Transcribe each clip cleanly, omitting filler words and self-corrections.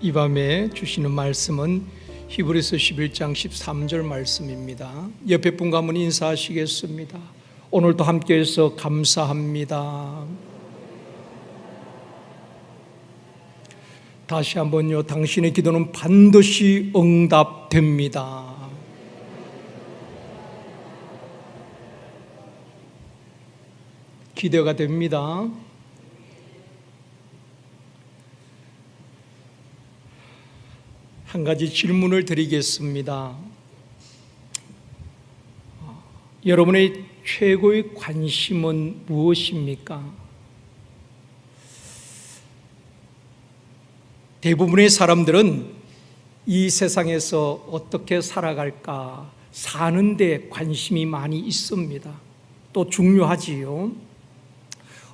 이 밤에 주시는 말씀은 히브리서 11장 13절 말씀입니다. 옆에 분과 한번 인사하시겠습니다. 오늘도 함께해서 감사합니다. 다시 한번요, 당신의 기도는 반드시 응답됩니다. 기대가 됩니다. 한 가지 질문을 드리겠습니다. 여러분의 최고의 관심은 무엇입니까? 대부분의 사람들은 이 세상에서 어떻게 살아갈까, 사는 데 관심이 많이 있습니다. 또 중요하지요.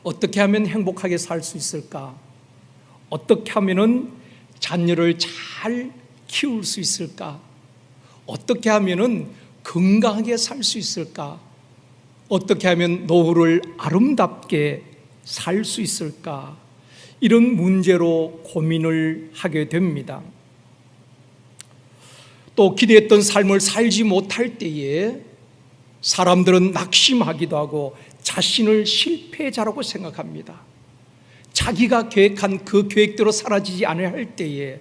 어떻게 하면 행복하게 살 수 있을까? 어떻게 하면은 자녀를 잘 키울 수 있을까? 어떻게 하면은 건강하게 살 수 있을까? 어떻게 하면 노후를 아름답게 살 수 있을까? 이런 문제로 고민을 하게 됩니다. 또 기대했던 삶을 살지 못할 때에 사람들은 낙심하기도 하고 자신을 실패자라고 생각합니다. 자기가 계획한 그 계획대로 사라지지 않아야 할 때에,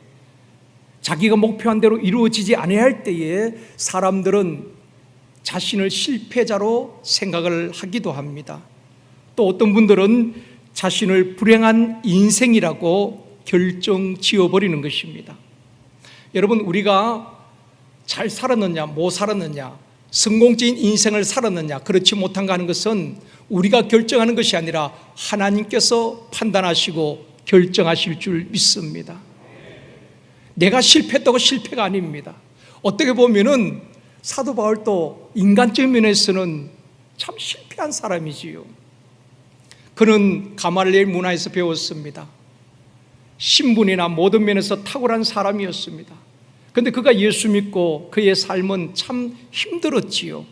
자기가 목표한 대로 이루어지지 않아야 할 때에 사람들은 자신을 실패자로 생각을 하기도 합니다. 또 어떤 분들은 자신을 불행한 인생이라고 결정 지어버리는 것입니다. 여러분, 우리가 잘 살았느냐 못 살았느냐, 성공적인 인생을 살았느냐 그렇지 못한가 하는 것은 우리가 결정하는 것이 아니라 하나님께서 판단하시고 결정하실 줄 믿습니다. 내가 실패했다고 실패가 아닙니다. 어떻게 보면은 사도 바울도 인간적인 면에서는 참 실패한 사람이지요. 그는 가말리엘 문화에서 배웠습니다. 신분이나 모든 면에서 탁월한 사람이었습니다. 그런데 그가 예수 믿고 그의 삶은 참 힘들었지요.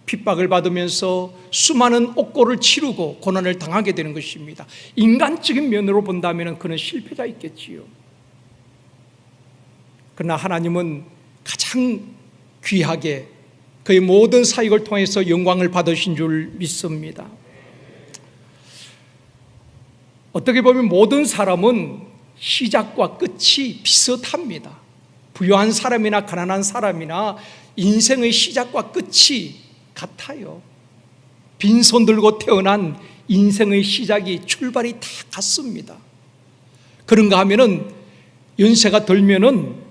핍박을 받으면서 수많은 옥고를 치르고 고난을 당하게 되는 것입니다. 인간적인 면으로 본다면 그는 실패자 있겠지요. 그러나 하나님은 가장 귀하게 그의 모든 사역을 통해서 영광을 받으신 줄 믿습니다. 어떻게 보면 모든 사람은 시작과 끝이 비슷합니다. 부유한 사람이나 가난한 사람이나 인생의 시작과 끝이 같아요. 빈손 들고 태어난 인생의 시작이, 출발이 다 같습니다. 그런가 하면은 연세가 들면은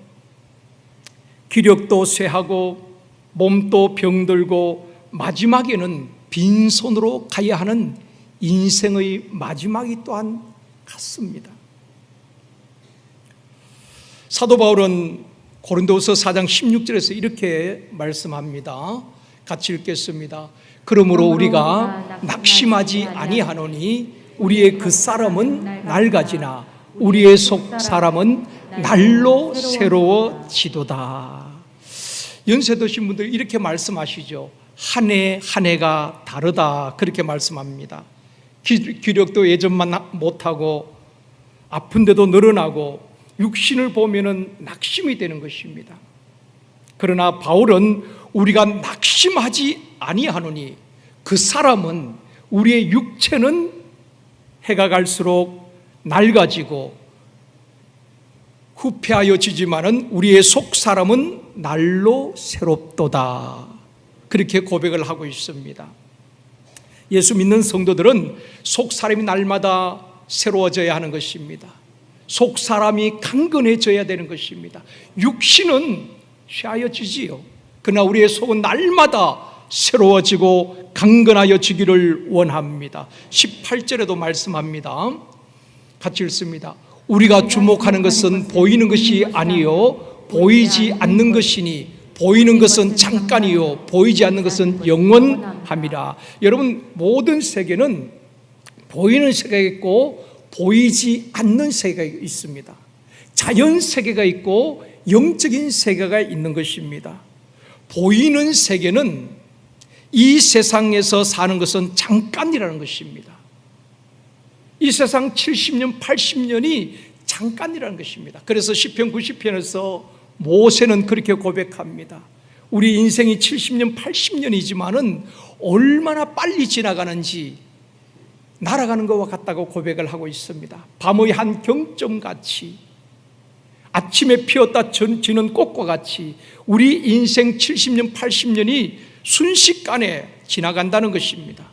기력도 쇠하고 몸도 병들고 마지막에는 빈손으로 가야 하는 인생의 마지막이 또한 같습니다. 사도 바울은 고린도서 4장 16절에서 이렇게 말씀합니다. 같이 읽겠습니다. 그러므로 우리가 낙심하지 아니하노니 우리의 그 사람은 낡아지나 우리의 속 사람은 날로 새로워지도다. 연세 드신 분들 이렇게 말씀하시죠. 한 해 한 해가 다르다, 그렇게 말씀합니다. 기력도 예전만 못하고 아픈데도 늘어나고 육신을 보면은 낙심이 되는 것입니다. 그러나 바울은 우리가 낙심하지 아니하노니 그 사람은, 우리의 육체는 해가 갈수록 낡아지고 후패하여지지만은 우리의 속 사람은 날로 새롭도다, 그렇게 고백을 하고 있습니다. 예수 믿는 성도들은 속 사람이 날마다 새로워져야 하는 것입니다. 속 사람이 강건해져야 되는 것입니다. 육신은 쇠하여지지요. 그러나 우리의 속은 날마다 새로워지고 강건하여지기를 원합니다. 18절에도 말씀합니다. 같이 읽습니다. 우리가 주목하는 것은 보이는 것이 아니요 보이지 않는 것이니 보이는 것은 잠깐이요 보이지 않는 것은 영원함이라. 여러분, 모든 세계는 보이는 세계가 있고 보이지 않는 세계가 있습니다. 자연 세계가 있고 영적인 세계가 있는 것입니다. 보이는 세계는 이 세상에서 사는 것은 잠깐이라는 것입니다. 이 세상 70년, 80년이 잠깐이라는 것입니다. 그래서 시편 90편에서 모세는 그렇게 고백합니다. 우리 인생이 70년, 80년이지만은 얼마나 빨리 지나가는지 날아가는 것과 같다고 고백을 하고 있습니다. 밤의 한 경점같이, 아침에 피었다 지는 꽃과 같이 우리 인생 70년, 80년이 순식간에 지나간다는 것입니다.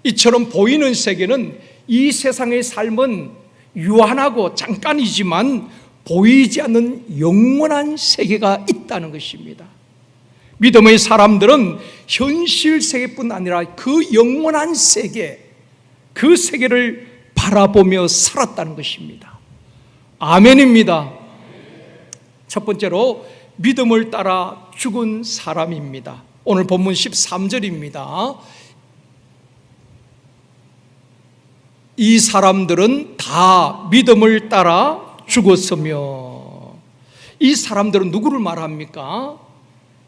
이처럼 보이는 세계는, 이 세상의 삶은 유한하고 잠깐이지만 보이지 않는 영원한 세계가 있다는 것입니다. 믿음의 사람들은 현실 세계뿐 아니라 그 영원한 세계, 그 세계를 바라보며 살았다는 것입니다. 아멘입니다. 첫 번째로 믿음을 따라 죽은 사람입니다. 오늘 본문 13절입니다. 이 사람들은 다 믿음을 따라 죽었으며, 이 사람들은 누구를 말합니까?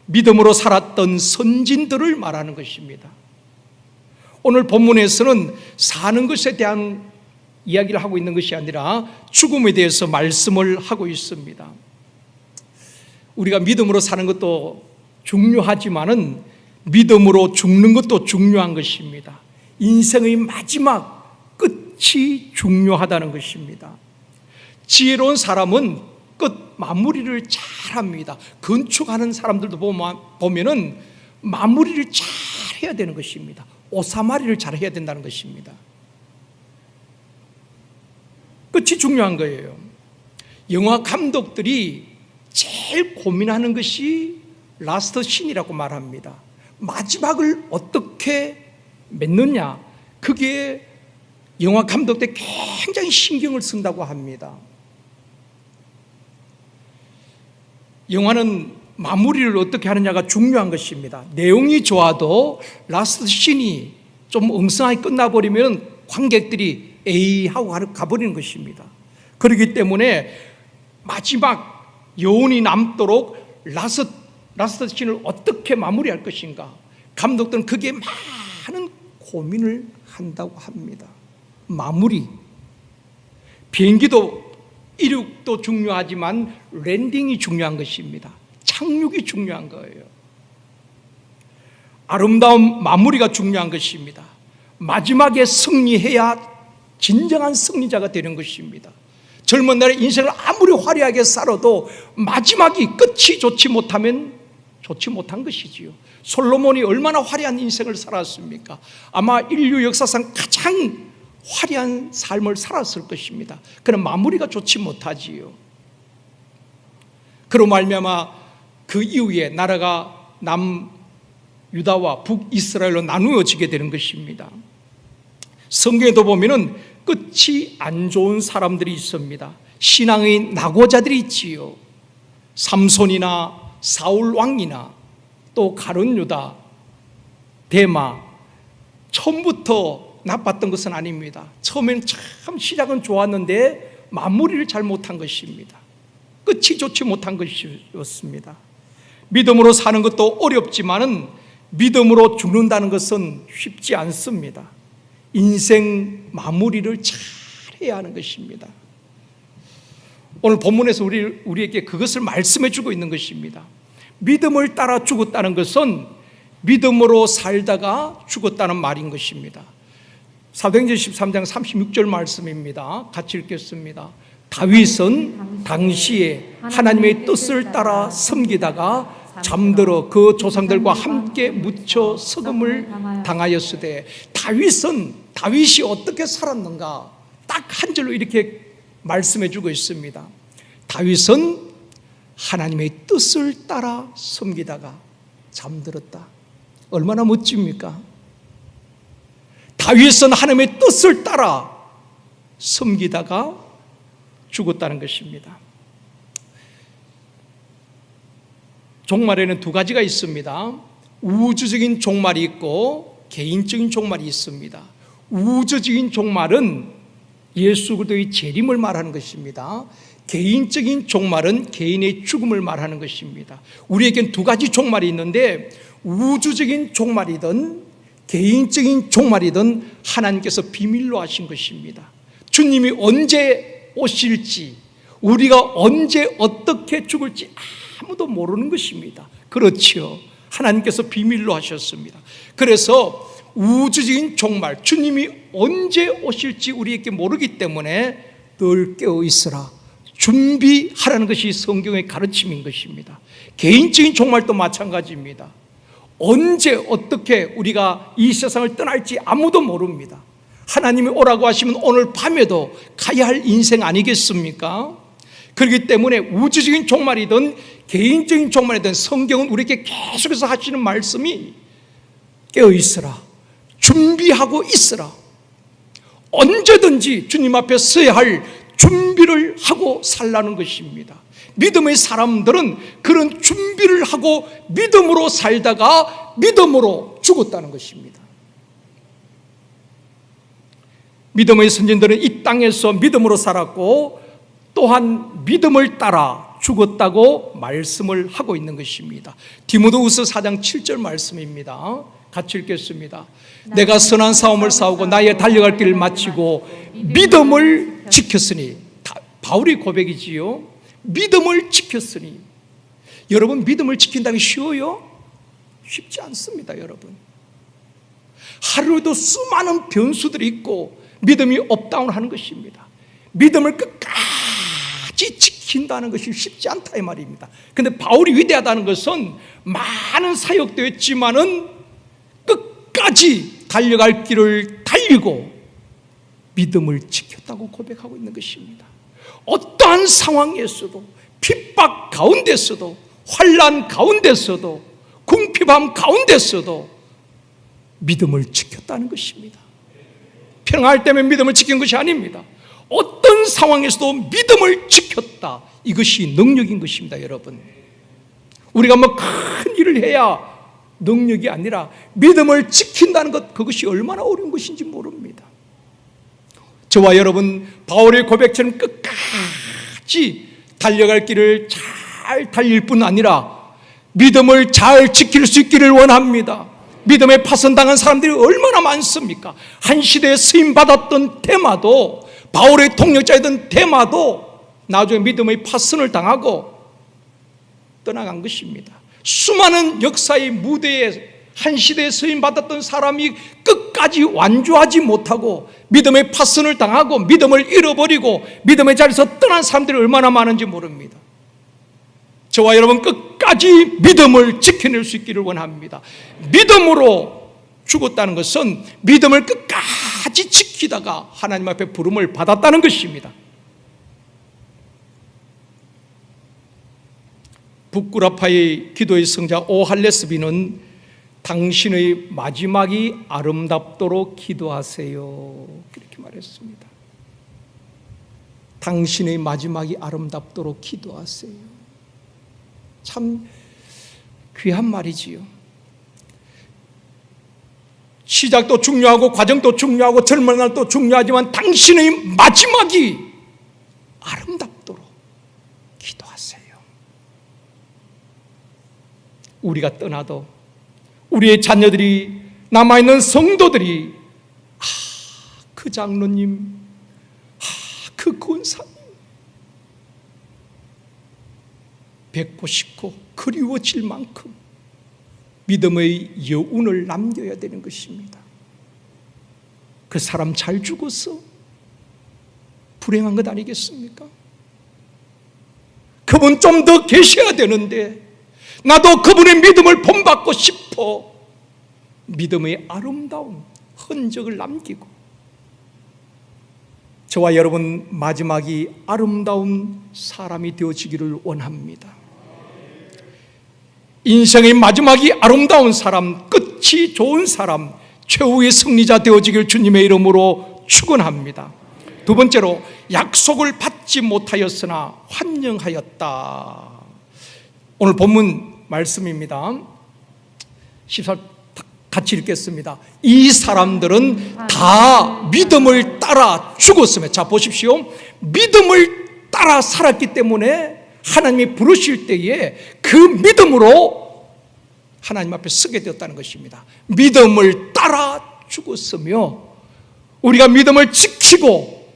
믿음으로 살았던 선진들을 말하는 것입니다. 오늘 본문에서는 사는 것에 대한 이야기를 하고 있는 것이 아니라 죽음에 대해서 말씀을 하고 있습니다. 우리가 믿음으로 사는 것도 중요하지만은 믿음으로 죽는 것도 중요한 것입니다. 인생의 마지막 끝이 중요하다는 것입니다. 지혜로운 사람은 끝 마무리를 잘합니다. 건축하는 사람들도 보면은 마무리를 잘 해야 되는 것입니다. 오사마리를 잘 해야 된다는 것입니다. 끝이 중요한 거예요. 영화 감독들이 제일 고민하는 것이 라스트 씬이라고 말합니다. 마지막을 어떻게 맺느냐, 그게 영화 감독들 굉장히 신경을 쓴다고 합니다. 영화는 마무리를 어떻게 하느냐가 중요한 것입니다. 내용이 좋아도 라스트 씬이 좀 엉성하게 끝나버리면 관객들이 에이 하고 가버리는 것입니다. 그렇기 때문에 마지막 여운이 남도록 라스트 씬을 어떻게 마무리할 것인가, 감독들은 그게 많은 고민을 한다고 합니다. 마무리, 비행기도 이륙도 중요하지만 랜딩이 중요한 것입니다. 착륙이 중요한 거예요. 아름다운 마무리가 중요한 것입니다. 마지막에 승리해야 진정한 승리자가 되는 것입니다. 젊은 날에 인생을 아무리 화려하게 살아도 마지막이 끝이 좋지 못하면 좋지 못한 것이지요. 솔로몬이 얼마나 화려한 인생을 살았습니까? 아마 인류 역사상 가장 화려한 삶을 살았을 것입니다. 그런 마무리가 좋지 못하지요. 그로 말미암아 그 이후에 나라가 남유다와 북이스라엘로 나누어지게 되는 것입니다. 성경에도 보면은 끝이 안 좋은 사람들이 있습니다. 신앙의 낙오자들이 있지요. 삼손이나 사울 왕이나 또 가룟 유다, 데마, 처음부터 나빴던 것은 아닙니다. 처음엔 참 시작은 좋았는데 마무리를 잘 못한 것입니다. 끝이 좋지 못한 것이었습니다. 믿음으로 사는 것도 어렵지만은 믿음으로 죽는다는 것은 쉽지 않습니다. 인생 마무리를 잘 해야 하는 것입니다. 오늘 본문에서 우리에게 그것을 말씀해 주고 있는 것입니다. 믿음을 따라 죽었다는 것은 믿음으로 살다가 죽었다는 말인 것입니다. 사도행전 13장 36절 말씀입니다. 같이 읽겠습니다. 다윗은 당시에 하나님의 뜻을 따라 섬기다가 잠들어 그 조상들과 함께 묻혀 썩음을 당하였으되, 다윗이 어떻게 살았는가 딱 한 절로 이렇게 말씀해 주고 있습니다. 다윗은 하나님의 뜻을 따라 섬기다가 잠들었다. 얼마나 멋집니까? 다윗은 하나님의 뜻을 따라 섬기다가 죽었다는 것입니다. 종말에는 두 가지가 있습니다. 우주적인 종말이 있고 개인적인 종말이 있습니다. 우주적인 종말은 예수 그리스도의 재림을 말하는 것입니다. 개인적인 종말은 개인의 죽음을 말하는 것입니다. 우리에겐 두 가지 종말이 있는데, 우주적인 종말이든 개인적인 종말이든 하나님께서 비밀로 하신 것입니다. 주님이 언제 오실지, 우리가 언제 어떻게 죽을지 아무도 모르는 것입니다. 그렇죠. 하나님께서 비밀로 하셨습니다. 그래서 우주적인 종말, 주님이 언제 오실지 우리에게 모르기 때문에 늘 깨어 있으라, 준비하라는 것이 성경의 가르침인 것입니다. 개인적인 종말도 마찬가지입니다. 언제 어떻게 우리가 이 세상을 떠날지 아무도 모릅니다. 하나님이 오라고 하시면 오늘 밤에도 가야 할 인생 아니겠습니까? 그렇기 때문에 우주적인 종말이든 개인적인 종말이든 성경은 우리에게 계속해서 하시는 말씀이 깨어 있으라, 준비하고 있으라, 언제든지 주님 앞에 서야 할 준비를 하고 살라는 것입니다. 믿음의 사람들은 그런 준비를 하고 믿음으로 살다가 믿음으로 죽었다는 것입니다. 믿음의 선진들은 이 땅에서 믿음으로 살았고 또한 믿음을 따라 죽었다고 말씀을 하고 있는 것입니다. 디모데후서 4장 7절 말씀입니다. 같이 읽겠습니다. 내가 선한 싸움을 싸우고 나의 달려갈 길을 마치고 믿음을 지켰으니, 바울의 고백이지요. 믿음을 지켰으니. 여러분, 믿음을 지킨다는 게 쉬워요? 쉽지 않습니다. 여러분, 하루에도 수많은 변수들이 있고 믿음이 업다운 하는 것입니다. 믿음을 끝까지 지킨다는 것이 쉽지 않다 이 말입니다. 그런데 바울이 위대하다는 것은 많은 사역도 했지만은 끝까지 달려갈 길을 달리고 믿음을 지켰다고 고백하고 있는 것입니다. 어떠한 상황에서도, 핍박 가운데서도, 환난 가운데서도, 궁핍함 가운데서도 믿음을 지켰다는 것입니다. 평화할 때문에 믿음을 지킨 것이 아닙니다. 어떤 상황에서도 믿음을 지켰다, 이것이 능력인 것입니다. 여러분, 우리가 뭐 큰 일을 해야 능력이 아니라 믿음을 지킨다는 것, 그것이 얼마나 어려운 것인지 모릅니다. 저와 여러분, 바울의 고백처럼 끝까지 달려갈 길을 잘 달릴 뿐 아니라 믿음을 잘 지킬 수 있기를 원합니다. 믿음에 파손당한 사람들이 얼마나 많습니까? 한 시대에 쓰임받았던 데마도, 바울의 동역자였던 데마도 나중에 믿음의 파손을 당하고 떠나간 것입니다. 수많은 역사의 무대에 한 시대에 쓰임받았던 사람이 끝까지 완주하지 못하고 믿음의 파손을 당하고 믿음을 잃어버리고 믿음의 자리에서 떠난 사람들이 얼마나 많은지 모릅니다. 저와 여러분, 끝까지 믿음을 지켜낼 수 있기를 원합니다. 믿음으로 죽었다는 것은 믿음을 끝까지 지키다가 하나님 앞에 부름을 받았다는 것입니다. 북구라파의 기도의 성자 오할레스비는 당신의 마지막이 아름답도록 기도하세요, 이렇게 말했습니다. 당신의 마지막이 아름답도록 기도하세요. 참 귀한 말이지요. 시작도 중요하고 과정도 중요하고 젊은 날도 중요하지만 당신의 마지막이 아름답도록 기도하세요. 우리가 떠나도 우리의 자녀들이, 남아있는 성도들이, 그 장로님, 그 권사님 뵙고 싶고 그리워질 만큼 믿음의 여운을 남겨야 되는 것입니다. 그 사람 잘 죽어서 불행한 것 아니겠습니까? 그분 좀 더 계셔야 되는데 나도 그분의 믿음을 본받고 싶어 믿음의 아름다운 흔적을 남기고, 저와 여러분 마지막이 아름다운 사람이 되어지기를 원합니다. 인생의 마지막이 아름다운 사람, 끝이 좋은 사람, 최후의 승리자 되어지길 주님의 이름으로 축원합니다. 두 번째로, 약속을 받지 못하였으나 환영하였다. 오늘 본문 말씀입니다. 14절 같이 읽겠습니다. 이 사람들은 다 믿음을 따라 죽었으며, 자 보십시오. 믿음을 따라 살았기 때문에 하나님이 부르실 때에 그 믿음으로 하나님 앞에 서게 되었다는 것입니다. 믿음을 따라 죽었으며, 우리가 믿음을 지키고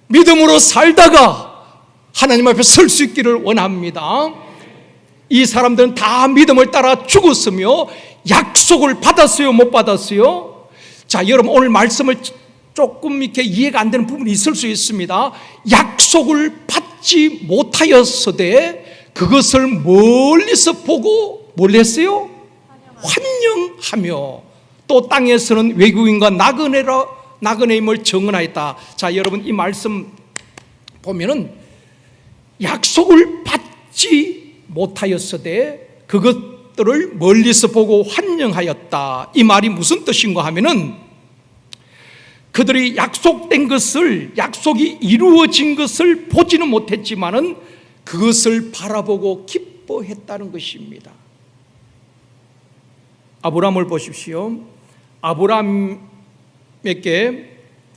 믿음으로 살다가 하나님 앞에 설 수 있기를 원합니다. 이 사람들은 다 믿음을 따라 죽었으며 약속을 받았어요, 못 받았어요? 자, 여러분 오늘 말씀을 조금 이렇게 이해가 안 되는 부분이 있을 수 있습니다. 약속을 받지 못하였으되 그것을 멀리서 보고 뭘 했어요? 환영하며 또 땅에서는 외국인과 나그네임을 증언하였다. 자, 여러분 이 말씀 보면은 약속을 받지 못하였으되 그것들을 멀리서 보고 환영하였다. 이 말이 무슨 뜻인가 하면은 그들이 약속된 것을, 약속이 이루어진 것을 보지는 못했지만은 그것을 바라보고 기뻐했다는 것입니다. 아브라함을 보십시오. 아브라함에게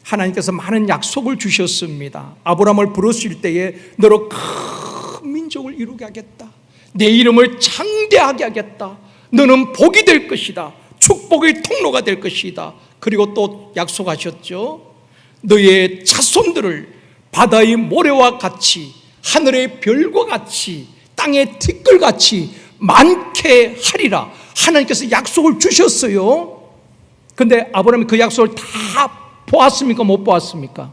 하나님께서 많은 약속을 주셨습니다. 아브라함을 부르실 때에 너로 큰 민족을 이루게 하겠다. 내 이름을 창대하게 하겠다. 너는 복이 될 것이다. 축복의 통로가 될 것이다. 그리고 또 약속하셨죠. 너의 자손들을 바다의 모래와 같이 하늘의 별과 같이 땅의 티끌같이 많게 하리라. 하나님께서 약속을 주셨어요. 근데 아브라함이 그 약속을 다 보았습니까? 못 보았습니까?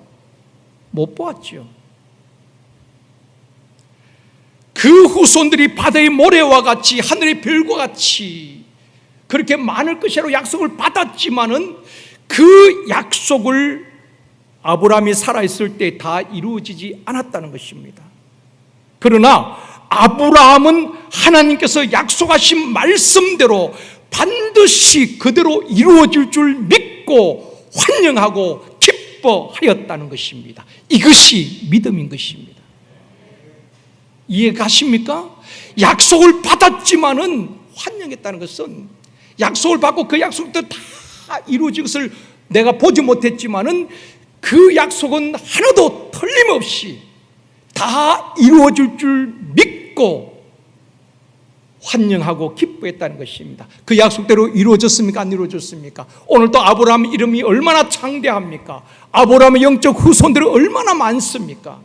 못 보았죠. 그 후손들이 바다의 모래와 같이 하늘의 별과 같이 그렇게 많을 것이라고 약속을 받았지만은 그 약속을 아브라함이 살아있을 때 다 이루어지지 않았다는 것입니다. 그러나 아브라함은 하나님께서 약속하신 말씀대로 반드시 그대로 이루어질 줄 믿고 환영하고 기뻐하였다는 것입니다. 이것이 믿음인 것입니다. 이해가십니까? 약속을 받았지만은 환영했다는 것은 약속을 받고 그 약속대로 다 이루어진 것을 내가 보지 못했지만은 그 약속은 하나도 틀림없이 다 이루어질 줄 믿고 환영하고 기뻐했다는 것입니다. 그 약속대로 이루어졌습니까? 안 이루어졌습니까? 오늘도 아브라함 이름이 얼마나 창대합니까? 아브라함의 영적 후손들이 얼마나 많습니까?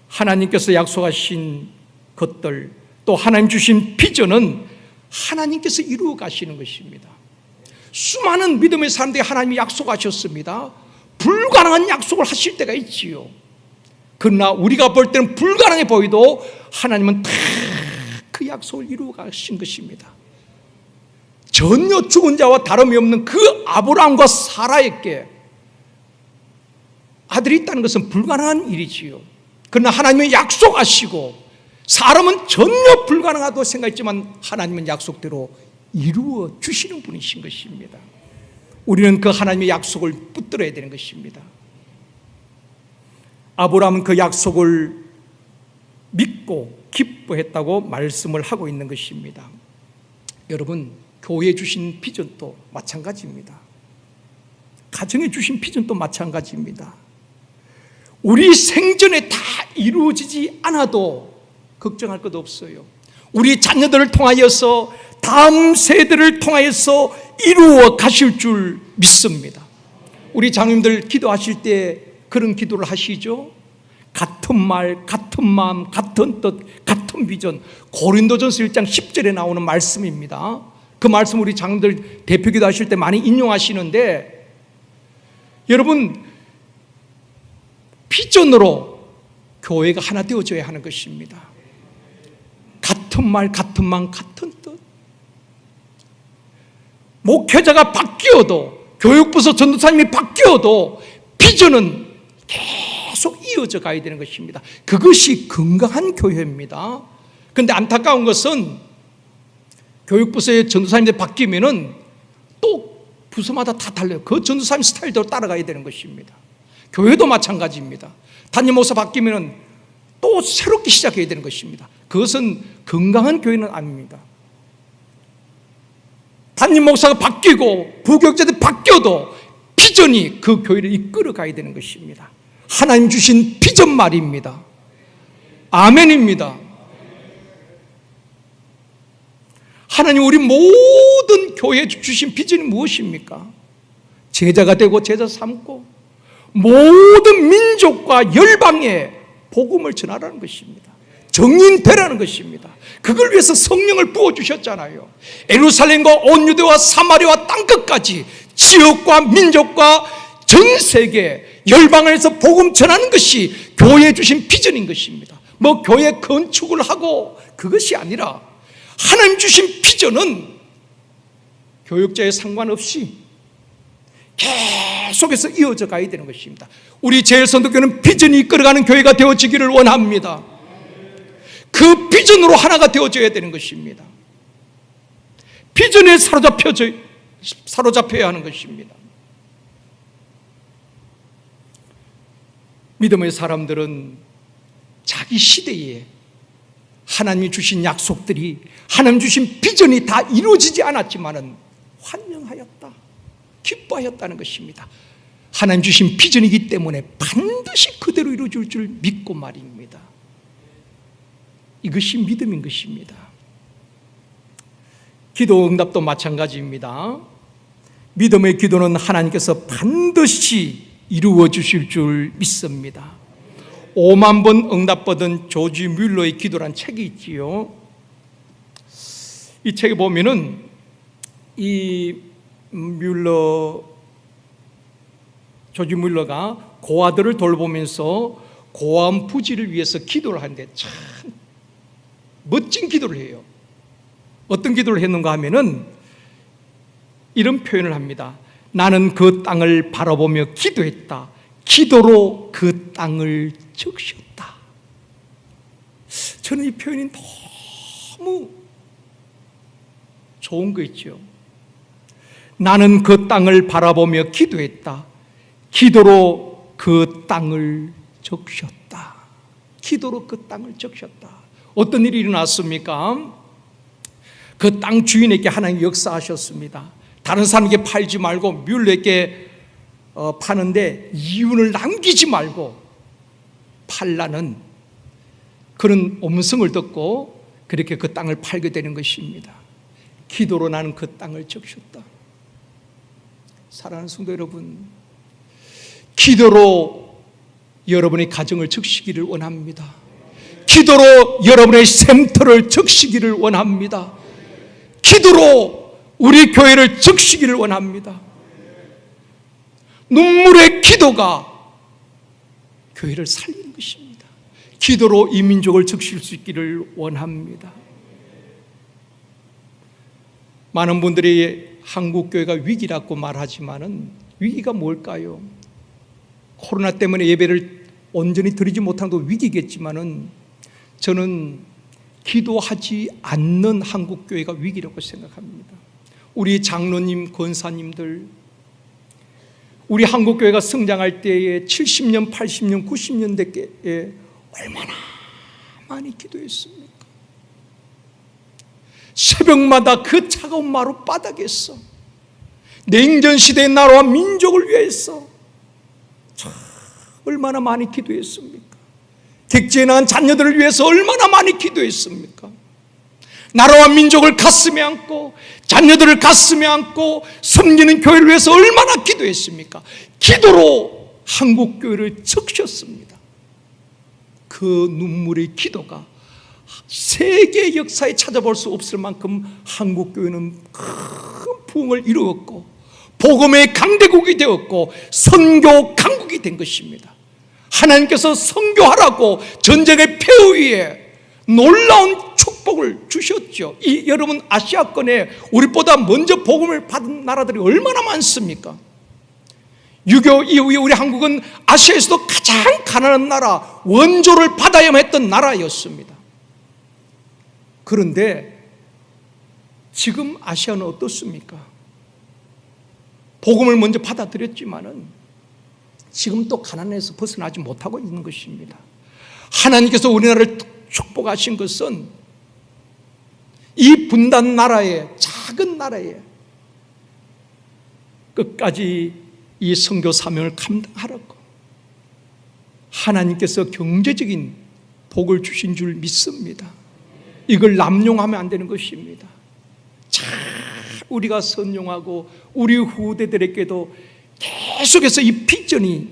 하나님께서 약속하신 것들 또 하나님 주신 비전은 하나님께서 이루어 가시는 것입니다. 수많은 믿음의 사람들이 하나님이 약속하셨습니다. 불가능한 약속을 하실 때가 있지요. 그러나 우리가 볼 때는 불가능해 보이도 하나님은 다 그 약속을 이루어 가신 것입니다. 전혀 죽은 자와 다름이 없는 그 아브라함과 사라에게 아들이 있다는 것은 불가능한 일이지요. 그러나 하나님은 약속하시고 사람은 전혀 불가능하다고 생각했지만 하나님은 약속대로 이루어 주시는 분이신 것입니다. 우리는 그 하나님의 약속을 붙들어야 되는 것입니다. 아브라함은 그 약속을 믿고 기뻐했다고 말씀을 하고 있는 것입니다. 여러분, 교회에 주신 비전도 마찬가지입니다. 가정에 주신 비전도 마찬가지입니다. 우리 생전에 다 이루어지지 않아도 걱정할 것 없어요. 우리 자녀들을 통하여서 다음 세대를 통하여서 이루어 가실 줄 믿습니다. 우리 장님들 기도하실 때 그런 기도를 하시죠. 같은 말, 같은 마음, 같은 뜻, 같은 비전. 고린도전서 1장 10절에 나오는 말씀입니다. 그 말씀 우리 장님들 대표기도 하실 때 많이 인용하시는데 여러분 비전으로 교회가 하나 되어져야 하는 것입니다. 같은 말, 같은 마음, 같은 뜻. 목회자가 바뀌어도 교육부서 전도사님이 바뀌어도 비전은 계속 이어져 가야 되는 것입니다. 그것이 건강한 교회입니다. 그런데 안타까운 것은 교육부서의 전도사님들이 바뀌면은 또 부서마다 다 달라요. 그 전도사님 스타일대로 따라가야 되는 것입니다. 교회도 마찬가지입니다. 담임 목사 바뀌면은 또 새롭게 시작해야 되는 것입니다. 그것은 건강한 교회는 아닙니다. 담임 목사가 바뀌고 부교육자들이 바뀌어도 비전이 그 교회를 이끌어 가야 되는 것입니다. 하나님 주신 비전 말입니다. 아멘입니다. 하나님 우리 모든 교회에 주신 비전이 무엇입니까? 제자가 되고 제자 삼고 모든 민족과 열방에 복음을 전하라는 것입니다. 정인 되라는 것입니다. 그걸 위해서 성령을 부어주셨잖아요. 예루살렘과 온 유대와 사마리아와 땅끝까지 지역과 민족과 전 세계 열방에서 복음 전하는 것이 교회에 주신 비전인 것입니다. 뭐 교회 건축을 하고 그것이 아니라 하나님 주신 비전은 교육자에 상관없이 계속해서 이어져 가야 되는 것입니다. 우리 제일선도교는 비전이 이끌어가는 교회가 되어지기를 원합니다. 그 비전으로 하나가 되어져야 되는 것입니다. 비전에 사로잡혀야 하는 것입니다. 믿음의 사람들은 자기 시대에 하나님이 주신 약속들이, 하나님 주신 비전이 다 이루어지지 않았지만은 환영하였다, 기뻐하였다는 것입니다. 하나님 주신 비전이기 때문에 반드시 그대로 이루어질 줄 믿고 말입니다. 이것이 믿음인 것입니다. 기도 응답도 마찬가지입니다. 믿음의 기도는 하나님께서 반드시 이루어 주실 줄 믿습니다. 5만 번 응답받은 조지 뮬러의 기도란 책이 있지요. 이 책에 보면은 이 조지 뮬러가 고아들을 돌보면서 고아원 부지를 위해서 기도를 하는데 참 멋진 기도를 해요. 어떤 기도를 했는가 하면은 이런 표현을 합니다. 나는 그 땅을 바라보며 기도했다. 기도로 그 땅을 적셨다. 저는 이 표현이 너무 좋은 거 있죠. 나는 그 땅을 바라보며 기도했다. 기도로 그 땅을 적셨다. 기도로 그 땅을 적셨다. 어떤 일이 일어났습니까? 그 땅 주인에게 하나님 역사하셨습니다. 다른 사람에게 팔지 말고 뮬러에게 파는데 이윤을 남기지 말고 팔라는 그런 음성을 듣고 그렇게 그 땅을 팔게 되는 것입니다. 기도로 나는 그 땅을 적셨다. 사랑하는 성도 여러분, 기도로 여러분의 가정을 적시기를 원합니다. 기도로 여러분의 샘터를 적시기를 원합니다. 기도로 우리 교회를 적시기를 원합니다. 눈물의 기도가 교회를 살리는 것입니다. 기도로 이 민족을 적실 수 있기를 원합니다. 많은 분들이 한국 교회가 위기라고 말하지만은 위기가 뭘까요? 코로나 때문에 예배를 온전히 드리지 못한 것도 위기겠지만은 저는 기도하지 않는 한국 교회가 위기라고 생각합니다. 우리 장로님, 권사님들, 우리 한국 교회가 성장할 때에 70년, 80년, 90년대에 얼마나 많이 기도했습니까? 새벽마다 그 차가운 마루 바닥에서 냉전 시대의 나라와 민족을 위해서 얼마나 많이 기도했습니까? 객지에 낳은 자녀들을 위해서 얼마나 많이 기도했습니까? 나라와 민족을 가슴에 안고 자녀들을 가슴에 안고 섬기는 교회를 위해서 얼마나 기도했습니까? 기도로 한국 교회를 적셨습니다. 그 눈물의 기도가 세계 역사에 찾아볼 수 없을 만큼 한국 교회는 큰 부흥을 이루었고 복음의 강대국이 되었고 선교 강국이 된 것입니다. 하나님께서 선교하라고 전쟁의 폐허 위에 놀라운 축복을 주셨죠. 여러분 아시아권에 우리보다 먼저 복음을 받은 나라들이 얼마나 많습니까? 6.25 이후에 우리 한국은 아시아에서도 가장 가난한 나라, 원조를 받아야만 했던 나라였습니다. 그런데 지금 아시아는 어떻습니까? 복음을 먼저 받아들였지만은 지금 또 가난에서 벗어나지 못하고 있는 것입니다. 하나님께서 우리나라를 축복하신 것은 이 분단 나라에, 작은 나라에 끝까지 이 선교 사명을 감당하라고 하나님께서 경제적인 복을 주신 줄 믿습니다. 이걸 남용하면 안 되는 것입니다. 잘 우리가 선용하고 우리 후대들에게도 계속해서 이 비전이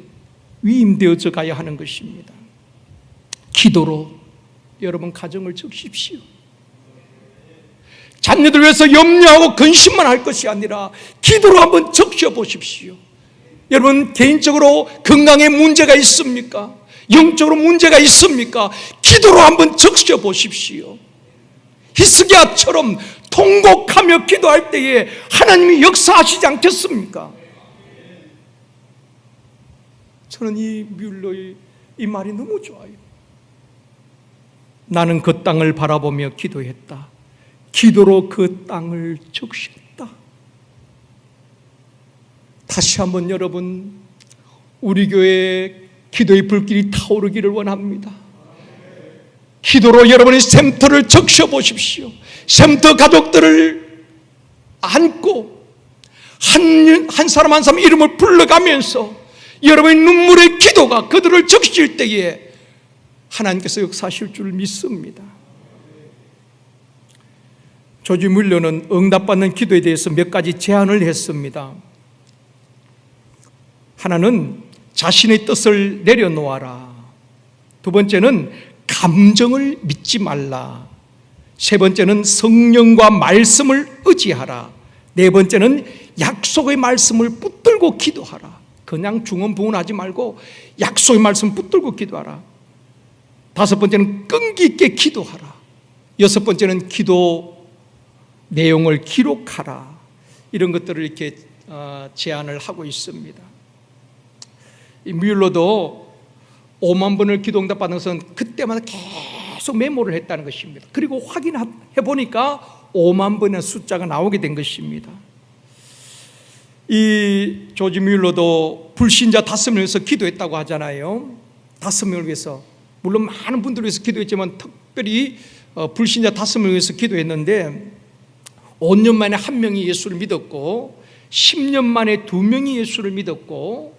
위임되어져 가야 하는 것입니다. 기도로 여러분 가정을 적십시오. 자녀들 위해서 염려하고 근심만 할 것이 아니라 기도로 한번 적셔보십시오. 여러분 개인적으로 건강에 문제가 있습니까? 영적으로 문제가 있습니까? 기도로 한번 적셔보십시오. 히스기야처럼 통곡하며 기도할 때에 하나님이 역사하시지 않겠습니까? 저는 이 뮬러의 이 말이 너무 좋아요. 나는 그 땅을 바라보며 기도했다. 기도로 그 땅을 적셨다. 다시 한번 여러분, 우리 교회에 기도의 불길이 타오르기를 원합니다. 기도로 여러분의 샘터를 적셔보십시오. 샘터 가족들을 안고 한 사람 한 사람 이름을 불러가면서 여러분의 눈물의 기도가 그들을 적실 때에 하나님께서 역사하실 줄 믿습니다. 조지 뮬러는 응답받는 기도에 대해서 몇 가지 제안을 했습니다. 하나는 자신의 뜻을 내려놓아라. 두 번째는 감정을 믿지 말라. 세 번째는 성령과 말씀을 의지하라. 네 번째는 약속의 말씀을 붙들고 기도하라. 그냥 중언부언하지 말고 약속의 말씀 붙들고 기도하라. 다섯 번째는 끈기 있게 기도하라. 여섯 번째는 기도 내용을 기록하라. 이런 것들을 이렇게 제안을 하고 있습니다. 이 뮬러도 5만 번을 기도 응답받는 것은 그때마다 계속 메모를 했다는 것입니다. 그리고 확인해 보니까 5만 번의 숫자가 나오게 된 것입니다. 이 조지 뮬러도 불신자 5명을 위해서 기도했다고 하잖아요. 5명을 위해서, 물론 많은 분들을 위해서 기도했지만 특별히 불신자 5명을 위해서 기도했는데 5년 만에 1명이 예수를 믿었고 10년 만에 2명이 예수를 믿었고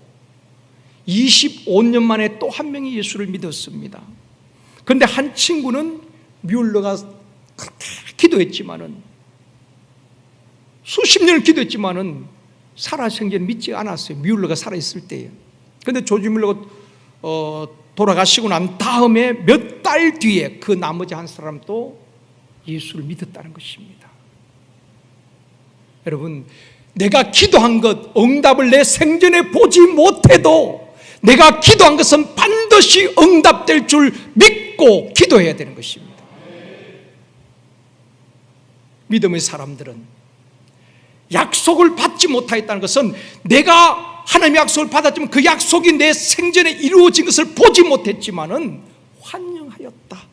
25년 만에 또 1명이 예수를 믿었습니다. 그런데 한 친구는 뮬러가 그렇게 기도했지만은 수십 년을 기도했지만은 살아생전 믿지 않았어요. 뮬러가 살아있을 때에. 그런데 조지 뮬러가 돌아가시고 난 다음에 몇 달 뒤에 그 나머지 한 사람도 예수를 믿었다는 것입니다. 여러분, 내가 기도한 것 응답을 내 생전에 보지 못해도 내가 기도한 것은 반드시 응답될 줄 믿고 기도해야 되는 것입니다. 믿음의 사람들은 약속을 받지 못하였다는 것은 내가 하나님의 약속을 받았지만 그 약속이 내 생전에 이루어진 것을 보지 못했지만은 환영하였다.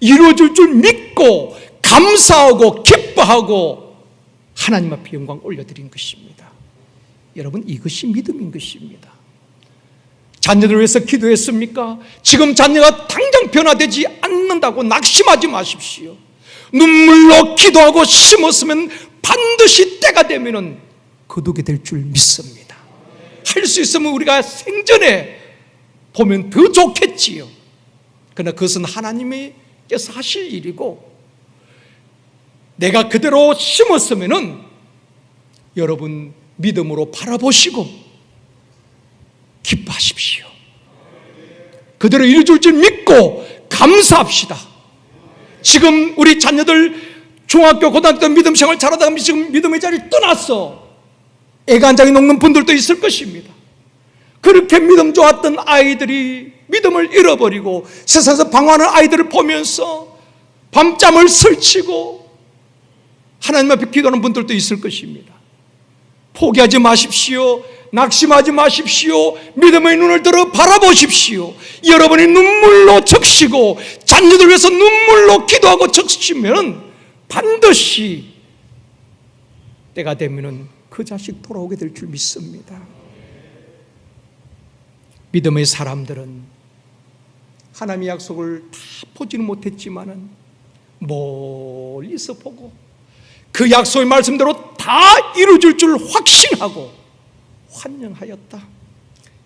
이루어질 줄 믿고 감사하고 기뻐하고 하나님 앞에 영광 올려드린 것입니다. 여러분, 이것이 믿음인 것입니다. 자녀들을 위해서 기도했습니까? 지금 자녀가 당장 변화되지 않는다고 낙심하지 마십시오. 눈물로 기도하고 심었으면 반드시 때가 되면 거두게 될 줄 믿습니다. 할 수 있으면 우리가 생전에 보면 더 좋겠지요. 그러나 그것은 하나님께서 하실 일이고 내가 그대로 심었으면 여러분 믿음으로 바라보시고 기뻐하십시오. 그대로 이루어질 줄 믿고 감사합시다. 지금 우리 자녀들 중학교, 고등학교 믿음 생활 잘하다가 지금 믿음의 자리를 떠났어. 애간장이 녹는 분들도 있을 것입니다. 그렇게 믿음 좋았던 아이들이 믿음을 잃어버리고 세상에서 방황하는 아이들을 보면서 밤잠을 설치고 하나님 앞에 기도하는 분들도 있을 것입니다. 포기하지 마십시오. 낙심하지 마십시오. 믿음의 눈을 들어 바라보십시오. 여러분이 눈물로 적시고 자녀들 위해서 눈물로 기도하고 적시면 반드시 때가 되면 그 자식 돌아오게 될 줄 믿습니다. 믿음의 사람들은 하나님의 약속을 다 보지는 못했지만은 멀리서 보고 그 약속의 말씀대로 다 이루어질 줄 확신하고 환영하였다,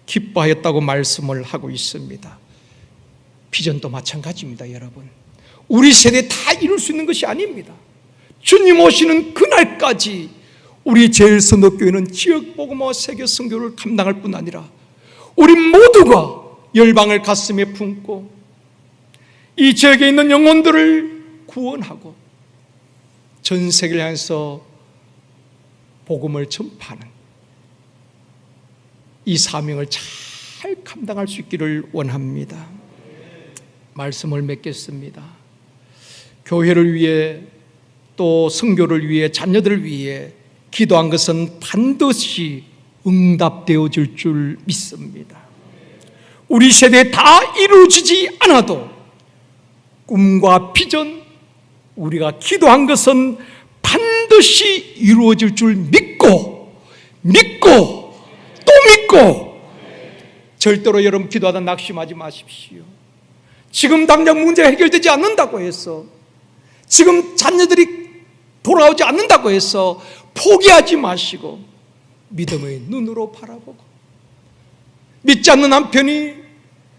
기뻐하였다고 말씀을 하고 있습니다. 비전도 마찬가지입니다. 여러분, 우리 세대에 다 이룰 수 있는 것이 아닙니다. 주님 오시는 그날까지 우리 제일선도교회는 지역복음화 세계 선교를 감당할 뿐 아니라 우리 모두가 열방을 가슴에 품고 이 지역에 있는 영혼들을 구원하고 전 세계를 향해서 복음을 전파하는 이 사명을 잘 감당할 수 있기를 원합니다. 말씀을 맺겠습니다. 교회를 위해 또 선교를 위해 자녀들을 위해 기도한 것은 반드시 응답되어질 줄 믿습니다. 우리 세대에 다 이루어지지 않아도 꿈과 비전, 우리가 기도한 것은 반드시 이루어질 줄 믿고 또 믿고 절대로 여러분 기도하다 낙심하지 마십시오. 지금 당장 문제가 해결되지 않는다고 해서, 지금 자녀들이 돌아오지 않는다고 해서 포기하지 마시고 믿음의 눈으로 바라보고, 믿지 않는 남편이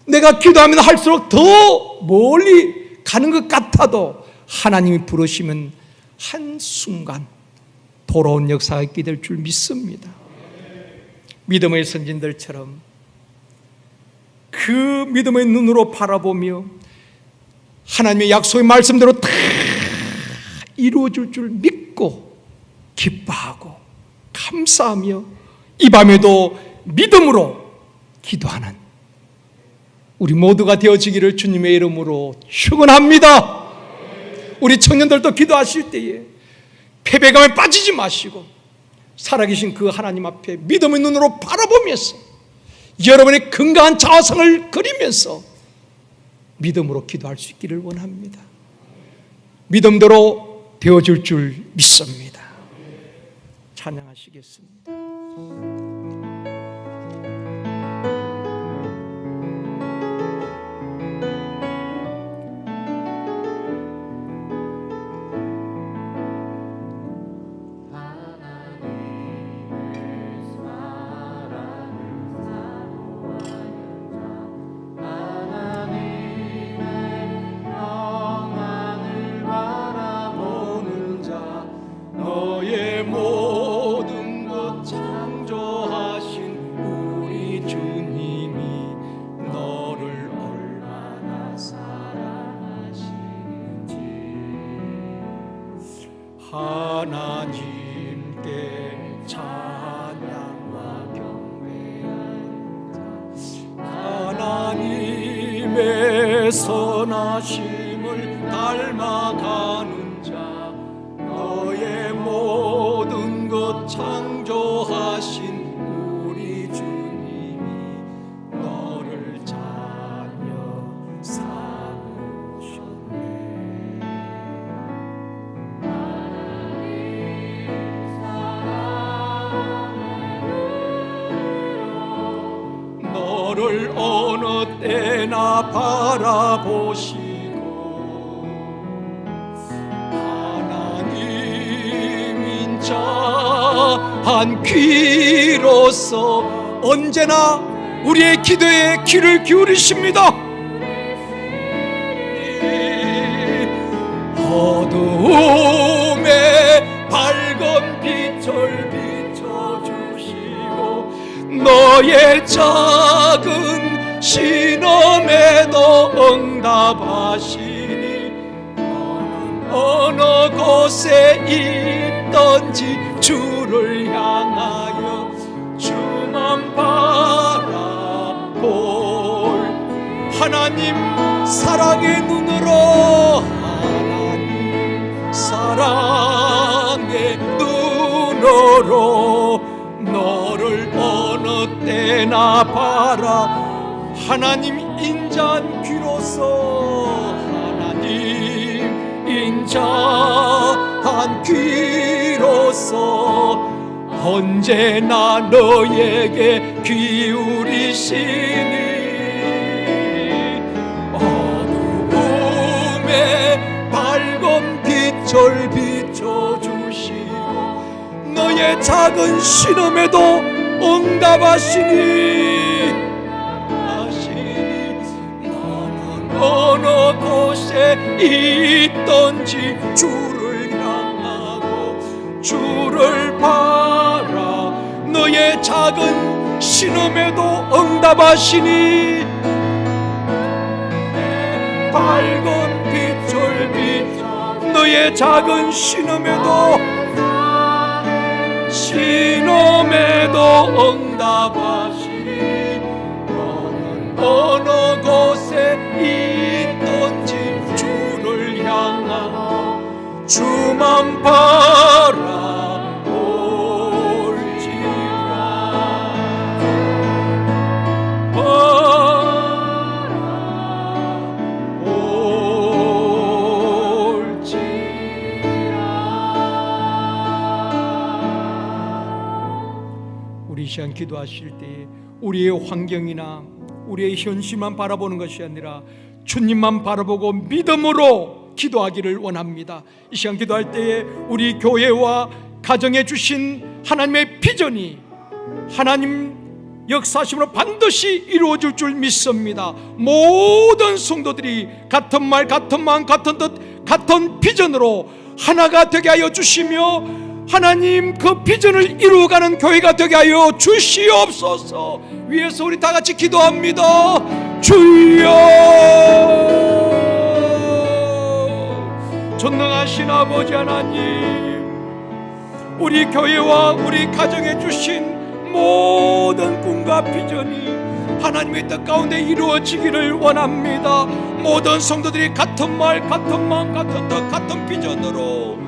내가 기도하면 할수록 더 멀리 가는 것 같아도 하나님이 부르시면 한순간 돌아온 역사가 있게 될 줄 믿습니다. 믿음의 선진들처럼 그 믿음의 눈으로 바라보며 하나님의 약속의 말씀대로 다 이루어질 줄 믿고 기뻐하고 감사하며 이 밤에도 믿음으로 기도하는 우리 모두가 되어지기를 주님의 이름으로 축원합니다. 우리 청년들도 기도하실 때에 패배감에 빠지지 마시고 살아계신 그 하나님 앞에 믿음의 눈으로 바라보면서 여러분의 건강한 자화상을 그리면서 믿음으로 기도할 수 있기를 원합니다. 믿음대로 되어질 줄 믿습니다. 찬양하시겠습니다. 하나님께 찬양과 경배하자. 하나님의 선하심을 닮아가는 자, 너의 모든 것 창조하신 우리 주님이 너를 자녀 삼으셨네. 너를 어느 때나 바라보시고 하나님 인자한 귀로서 언제나 우리의 기도에 귀를 기울이십니다. 어두움에 밝은 빛을 비춰주시고 너의 작은 신음에도 응답하시니 너는 어느 곳에 있든지 주를 향하여 주만 바라볼 하나님 사랑의 눈으로, 하나님 사랑의 눈으로 너를 어느 때나 바라 하나님 인자한 귀로서, 하나님 인자한 귀로서 언제나 너에게 기울이시니 어두움에 밝은 빛을 비춰주시고 너의 작은 신음에도 응답하시니 너는 어느 곳에 있든지 주를 향하고 주를 바라보고 신음에도 응답하시니 밝은 빛을 비춰 너의 작은 신음에도 응답하시니 너는 어느 곳에 있든지 주를 향하여 주만 우리 시간 기도하실 때 우리의 환경이나 우리의 현실만 바라보는 것이 아니라 주님만 바라보고 믿음으로 기도하기를 원합니다. 이 시간 기도할 때에 우리 교회와 가정에 주신 하나님의 비전이 하나님 역사심으로 반드시 이루어질 줄 믿습니다. 모든 성도들이 같은 말, 같은 마음, 같은 뜻, 같은 비전으로 하나가 되게 하여 주시며 하나님 그 비전을 이루어가는 교회가 되게 하여 주시옵소서. 위에서 우리 다 같이 기도합니다. 주여, 전능하신 아버지 하나님, 우리 교회와 우리 가정에 주신 모든 꿈과 비전이 하나님의 뜻 가운데 이루어지기를 원합니다. 모든 성도들이 같은 말, 같은 마음, 같은 뜻, 같은 비전으로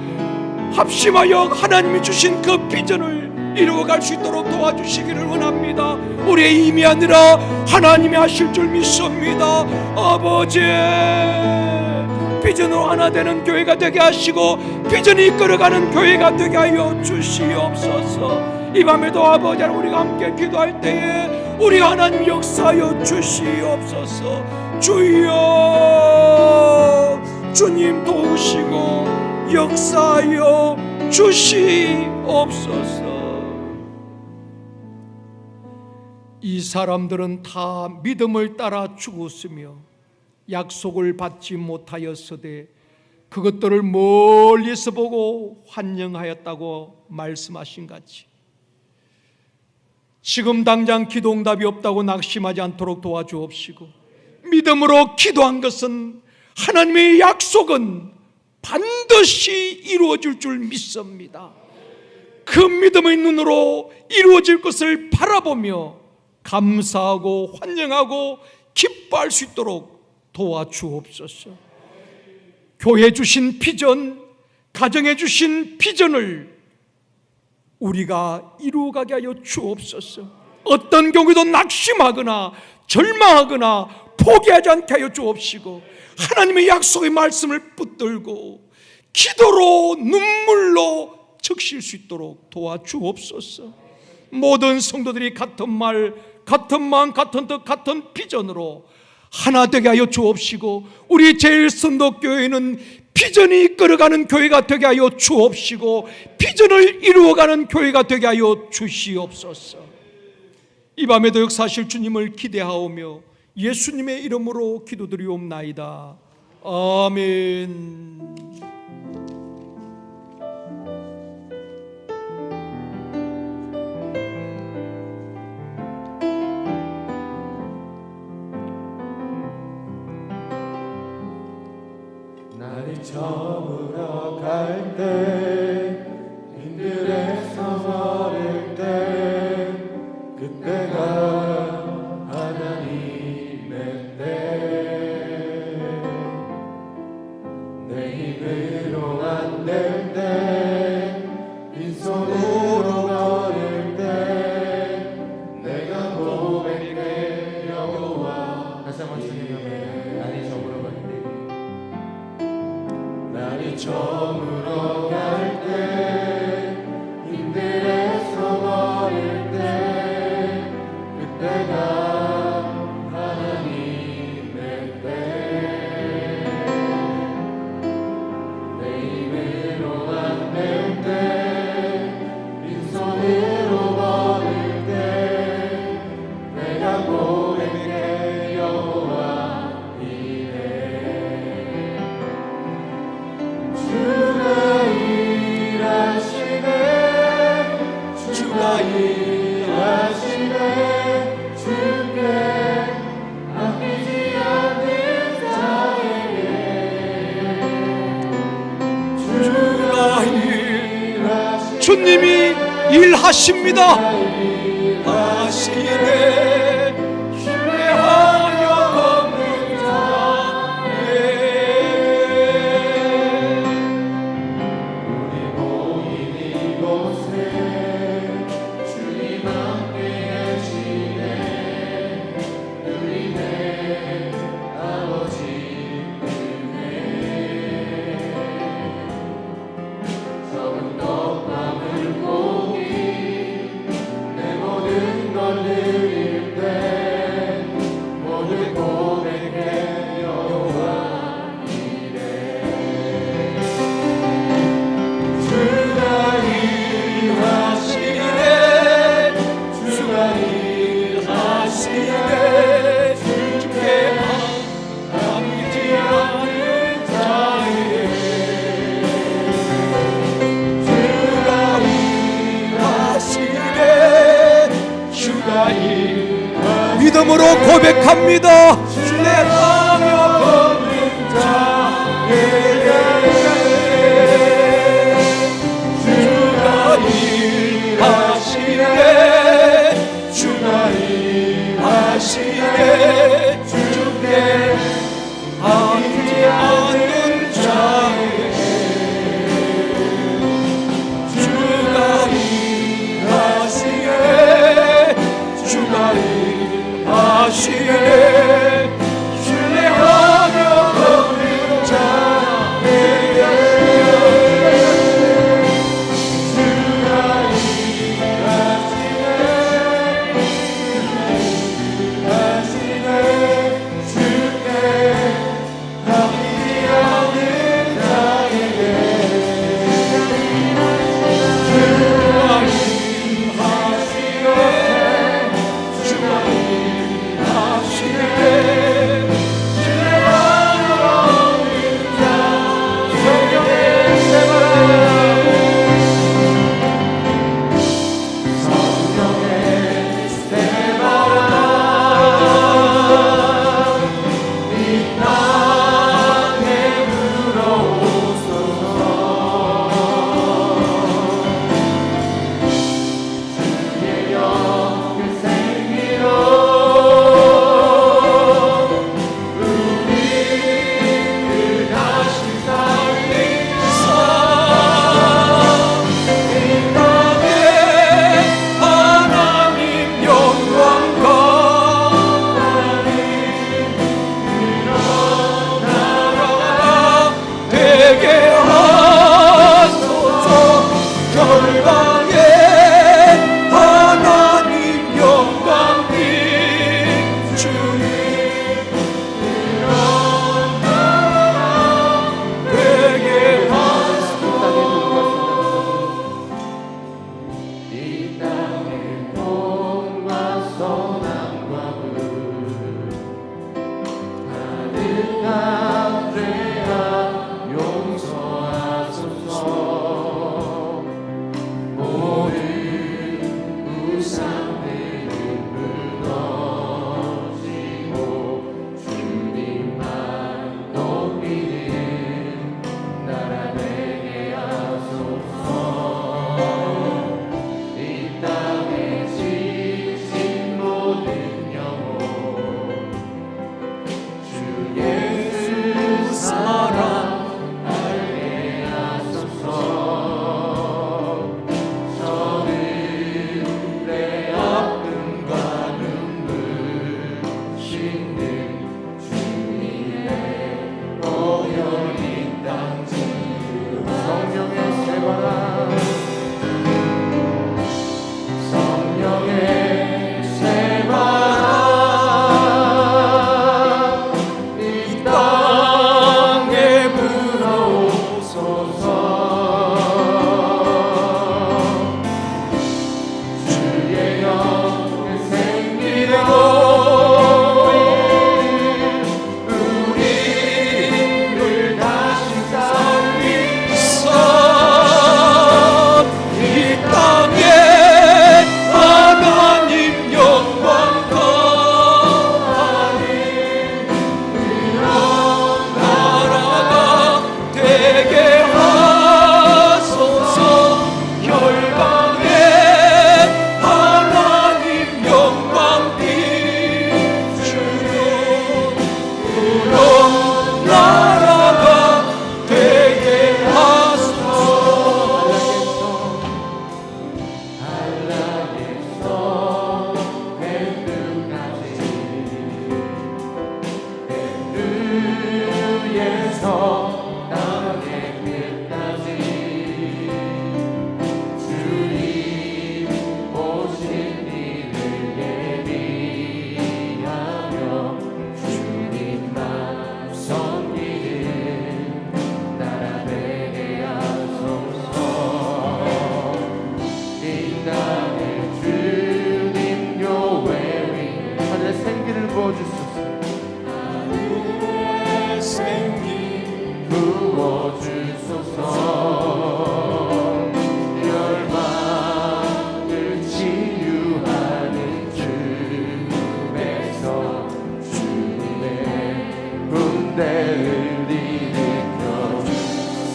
합심하여 하나님이 주신 그 비전을 이루어갈 수 있도록 도와주시기를 원합니다. 우리의 힘이 아니라 하나님이 하실 줄 믿습니다. 아버지, 비전으로 하나 되는 교회가 되게 하시고 비전이 이끌어가는 교회가 되게 하여 주시옵소서. 이 밤에도 아버지 우리가 함께 기도할 때에 우리가 하나님 역사하여 주시옵소서. 주여, 주님 도우시고 역사하여 주시옵소서. 이 사람들은 다 믿음을 따라 죽었으며 약속을 받지 못하였으되 그것들을 멀리서 보고 환영하였다고 말씀하신 같이 지금 당장 기도 응답이 없다고 낙심하지 않도록 도와주옵시고, 믿음으로 기도한 것은 하나님의 약속은 반드시 이루어질 줄 믿습니다. 그 믿음의 눈으로 이루어질 것을 바라보며 감사하고 환영하고 기뻐할 수 있도록 도와주옵소서. 교회 주신 비전, 가정에 주신 비전을 우리가 이루어가게 하여 주옵소서. 어떤 경우에도 낙심하거나 절망하거나 포기하지 않게 하여 주옵시고, 하나님의 약속의 말씀을 붙들고 기도로 눈물로 적실 수 있도록 도와주옵소서. 모든 성도들이 같은 말, 같은 마음, 같은 뜻, 같은 비전으로 하나 되게 하여 주옵시고, 우리 제일선덕교회는 비전이 이끌어가는 교회가 되게 하여 주옵시고 비전을 이루어가는 교회가 되게 하여 주시옵소서. 이 밤에도 역사하실 주님을 기대하오며 예수님의 이름으로 기도드리옵나이다. 아멘. 날이 저물어 갈 때 힘들에서 걸을 때 그때가 하나님의 때 내 힘으로 안 될 때 빈손으로 걸을 때 내가 고백해 여호와. 다시 한번 주님의 날이 저물어 갈 때 날이 저물어 갈 때 힘들에서 걸을 때 그때가 하나님의 때 내 힘으로 안 될 때 빈손으로 걸을 때 내가 고백해 여호와 이래 주가 하십니다. 하시네 신뢰하며 걷는 자에 우리 모인 이곳에 주님 함께 계시네. 누리네 아버지 은혜. 적은 것과 물고기 내 모든 걸 드릴 때 모두 고백해 여호와 이래. 주가 일하시네. 주가 일하시네. 주께 아무지 않은 자에게 주가 일하시네. 주가 일하시네. 믿음으로 고백합니다. 신뢰하며 걷는 자에게 주가 일하시네. 주가 일하시네. 주께 아무지 않은 자에게 주가 일하시네. 주가 일하시네. 신뢰하며 걷는 자에게 주가 일하시네. 주께 아무지 않은 자에게 주가 일하시네. 주가 일하시네. 신뢰하며 걷는 자에게 성령의 스테바라 이 땅에 불어오소서. 주의 영을 생기로 우리를 다시 살리사 이 땅에 하나님 영광과 나라가 되게 하소서. 열방에 하나님 영광이 주님 되게 이 땅의 돈과 선함과 물 가득한 죄악 용서하소서. 모든 우상들은 무너지고 주님만 높이는 나라 되게 하소서. 이 땅에 지친 모든 영혼 주 예수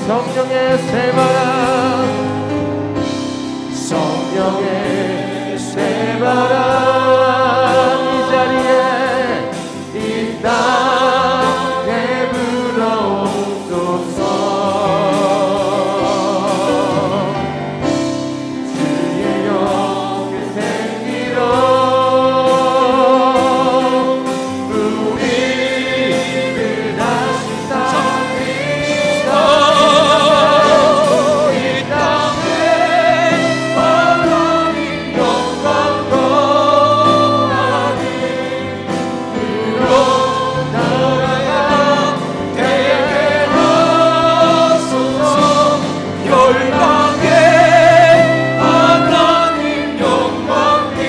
성령의 새바람 성령의 새바람 이 자리에 이 땅에 불어오소서 주의 영을 생기로 우리를 다시 살리사 이 땅에 하나님 영광 거하니 그런 나라가 되게 하소서 열방에 하나님 영광이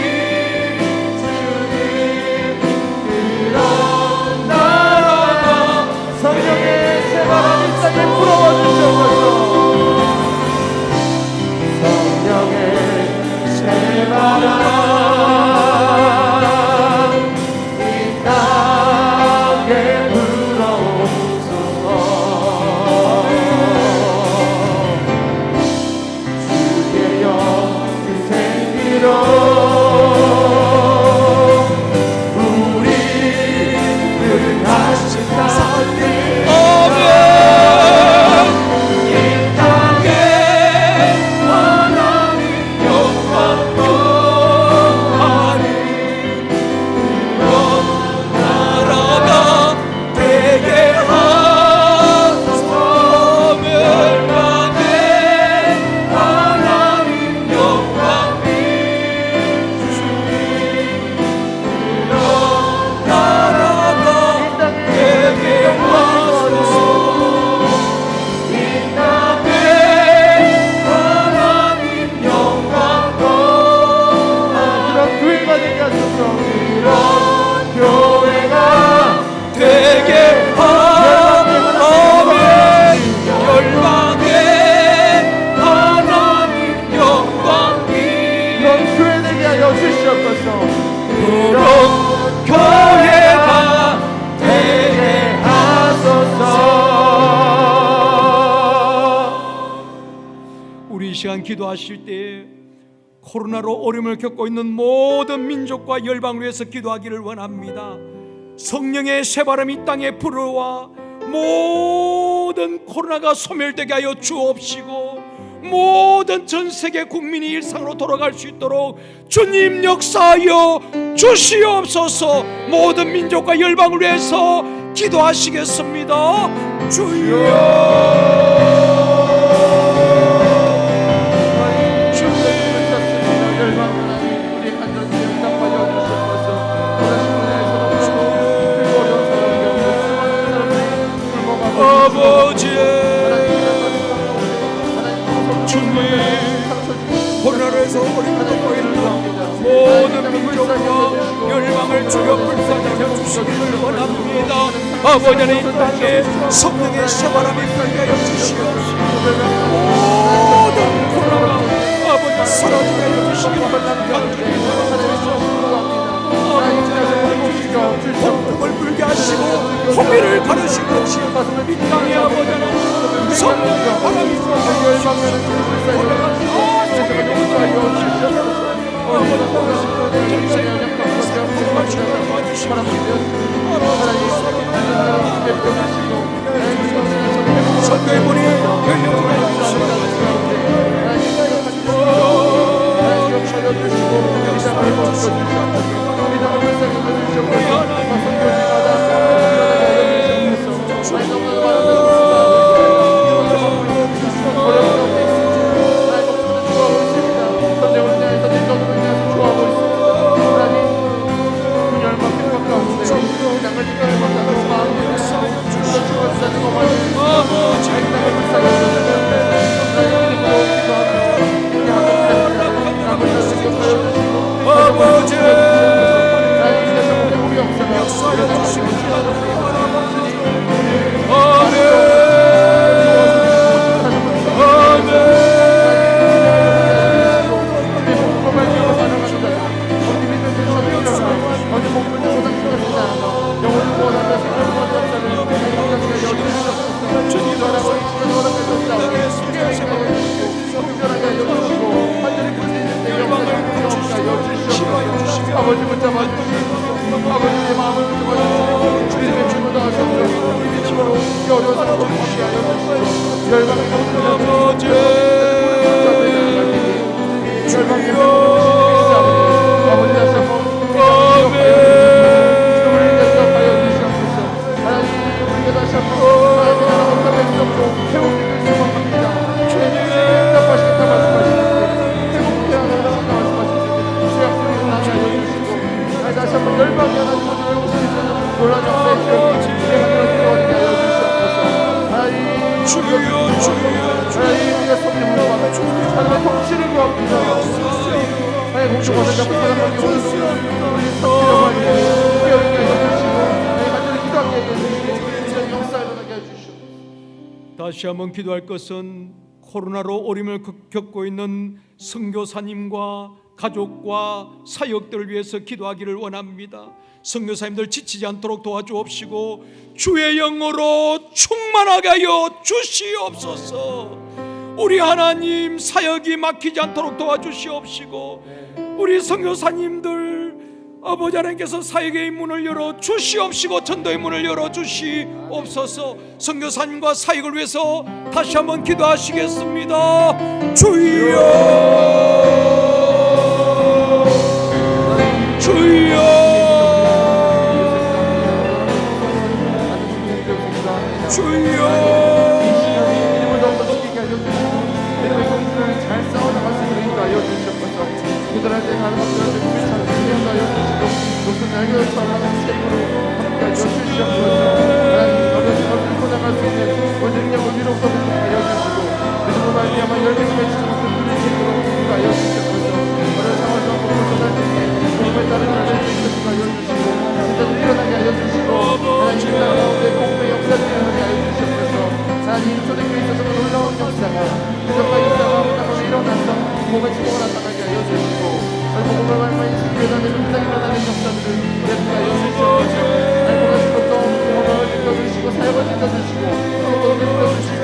주님 그런 나라가 성령의 새바람이 땅에 불어와 주시옵소서 성령의 새바람 이 땅에 불어오소서 주의 영그 생기로 우리를 다시 살리사 이 땅에 하나님 영광 거하니 그런 나라가 되게 하소서 멸망에 하나님 영광이 주님 그런 나라가 되게 하소서 이 땅에 하나님 영광 거하니 그런 교회가 되게 하소서 그런 교회가 되게 하소서 열방에 하나님 영광이 그런 교회 되게 하여 주시옵소서 그런 교회가 되게 하소서 우리 이 시간 기도하실 때 코로나로 어려움을 겪고 있는 모든 민족과 열방을 위해서 기도하기를 원합니다. 성령의 새바람이 이 땅에 불어와 모든 코로나가 소멸되게 하여 주옵시고 모든 전 세계 국민이 일상으로 돌아갈 수 있도록 주님 역사하여 주시옵소서. 모든 민족과 열방을 위해서 기도하시겠습니다. 주여 아버지 주님 코로나로 해서 어려움을 겪고 있는 모든 민족과 열방을 주여 불쌍히 여주시기를 원합니다. 아버지 하나님 이 땅에 성령의 새바람이 불게 하여 주시옵시고 모든 코로나가 아버지 사라지게 하여 주시기를 폭풍을 불게 하시고 호미를 가르시고 이 땅에 아버지 하나님 성령의 바람이 선교해버리 아버지 주여 하나님 우리가 성령으로 막아 하나님의 통치를 구합니다. 하나님 공중권을 잡고 사랑하기 오늘 우리 성령을 하나님 여러분께 해주시고 하나님 간절히 기도하게 해주시고 이런 역사 일어나게 해주시옵소서. 다시 한번 기도할 것은 코로나로 어려움을 겪고 있는 선교사님과 가족과 사역들을 위해서 기도하기를 원합니다. 선교사님들 지치지 않도록 도와주옵시고 주의 영으로 충만하게 하여 주시옵소서. 우리 하나님 사역이 막히지 않도록 도와주시옵시고 우리 선교사님들 아버지 하나님께서 사역의 문을 열어 주시옵시고 전도의 문을 열어 주시옵소서. 선교사님과 사역을 위해서 다시 한번 기도하시겠습니다. 주여 주여 주여 잘 싸워나갈 수 있는 인도하여 주시옵소서. 기도할 때 가는 것들을 주님처럼 인도하여 주시고 높은 날개를 쳐나가는 책으로 함께하여 주시옵소서. 하나님 어려운 쏟아갈 수 있는 모든 영을 위로부터 하여 주시고 믿음으로 말미암아 열매를 맺지 못한 우리 책으로 인도하여 주시옵소서. 어려운 상황에서 복음을 전할 때에 복음에 따른 날을 주시옵소서 하여 주시고 진짜로 일어나게 하여 주시고 하나님 이 땅 가운데 복음의 역사를 일어나게 하여 주시옵소서. 하나님 초대교회에 있어서 놀라운 역사가 그전과 이사가 땅으로 일어나서 복음의 축복을 나타나게 하여 주시고 복음을 말미암아 일어나는 일어나는 역사들을 이루게 하여 주시옵소서. 하나님 그것도 복음을 지켜주시고 사역을 지켜주시고 성도를 지켜주시고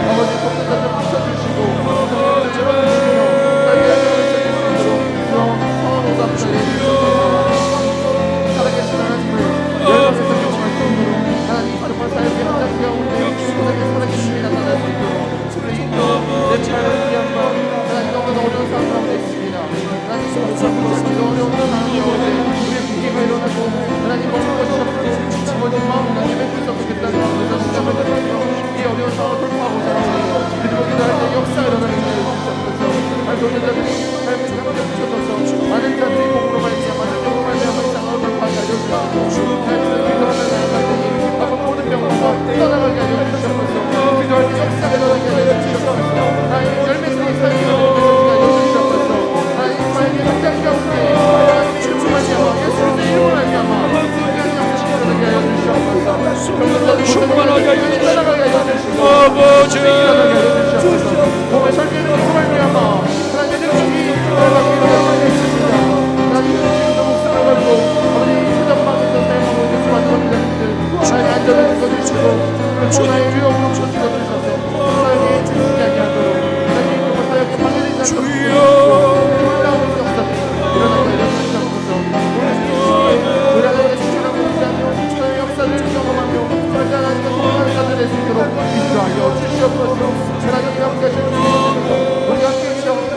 아버지 복음을 붙여주시고 성도를 채워주시며 나에게 하나님을 지켜주시도록 그런 상황으로 앞서게 해주시옵소서. 살아계신 하나님을 열방에서 경험할 수 있도록 하나님 정말 사역의 현장 가운데 주님의 살아계심이 나타날 수 있도록 우리 내 삶을 위한 것 하나님 너무나 어려운 상황 가운데 있습니다. 하나님 성도들이 어려운 상황 가운데 우리의 부기가 일어나고 하나님 먹는 것이 없고 아버지 마음과 예배 수 없겠다는 마음에서 시간을 들어서 이 어려운 상황을 돌파하고자 합니다. 믿음으로 기도할 때 역사 일어나게 하여 주시옵소서. 하나님 도전자들이 삶을 함께 주셔서 많은 자들이 복으로 말미암아 능력으로 말미암아 이 상황을 돌파하게 하여 주시옵소서. 하나님 기도하는 날까지 아빠 모든 병과 떠나가게 하여 주시옵소서. 기도할 때 역사가 일어나게 하여 주시옵소서. 하나님 열매들이 삶이 일어나게 하여 주시옵소서. 하나님 삶의 현장 가운데 하나님 주님을 말미암아 예수님의 이름을 말미암아 일어나게 하여 주시옵소서. 충만하게 하여 떠나가게 하여 주시고 아버지 일어나게 하여 주시옵소서. 몸의 설계는 이름을 말미암아 하나님 능력이 일어나게 하여 주십니다. 하나님 지금도 목숨을 걸고 아버지 수정방에서 사용하고 있는 수많은 원자님들 하나님 안전을 지켜주시고 코로나의 위험으로 지켜주셔서 사역에 지키게 하도록 하나님 정말 사역에 방해되지 않도록 놀라운 역사들이 일어나게 하여 주시옵소서. 우리 하나님의 수준하고 있지 않는 주의 역사를 경험하며 살자 하나님과 통하는 자들의 수 있도록 인도하여 주시옵소서. 하나님 함께 하시옵소서. 우리 함께 주시옵소서.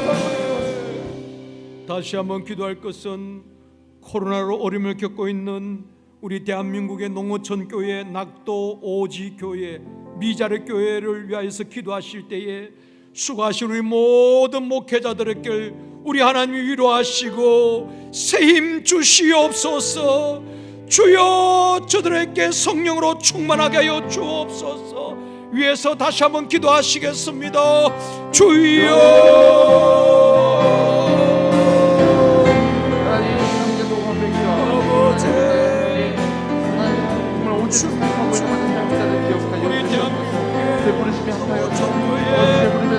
다시 한번 기도할 것은 코로나로 어려움을 겪고 있는 우리 대한민국의 농어촌 교회, 낙도 오지 교회, 미자르 교회를 위하여서 기도하실 때에 수고하신 우리 모든 목회자들에게 우리 하나님이 위로하시고 새 힘 주시옵소서. 주여 저들에게 성령으로 충만하게 하여 주옵소서. 위에서 다시 한번 기도하시겠습니다. 주여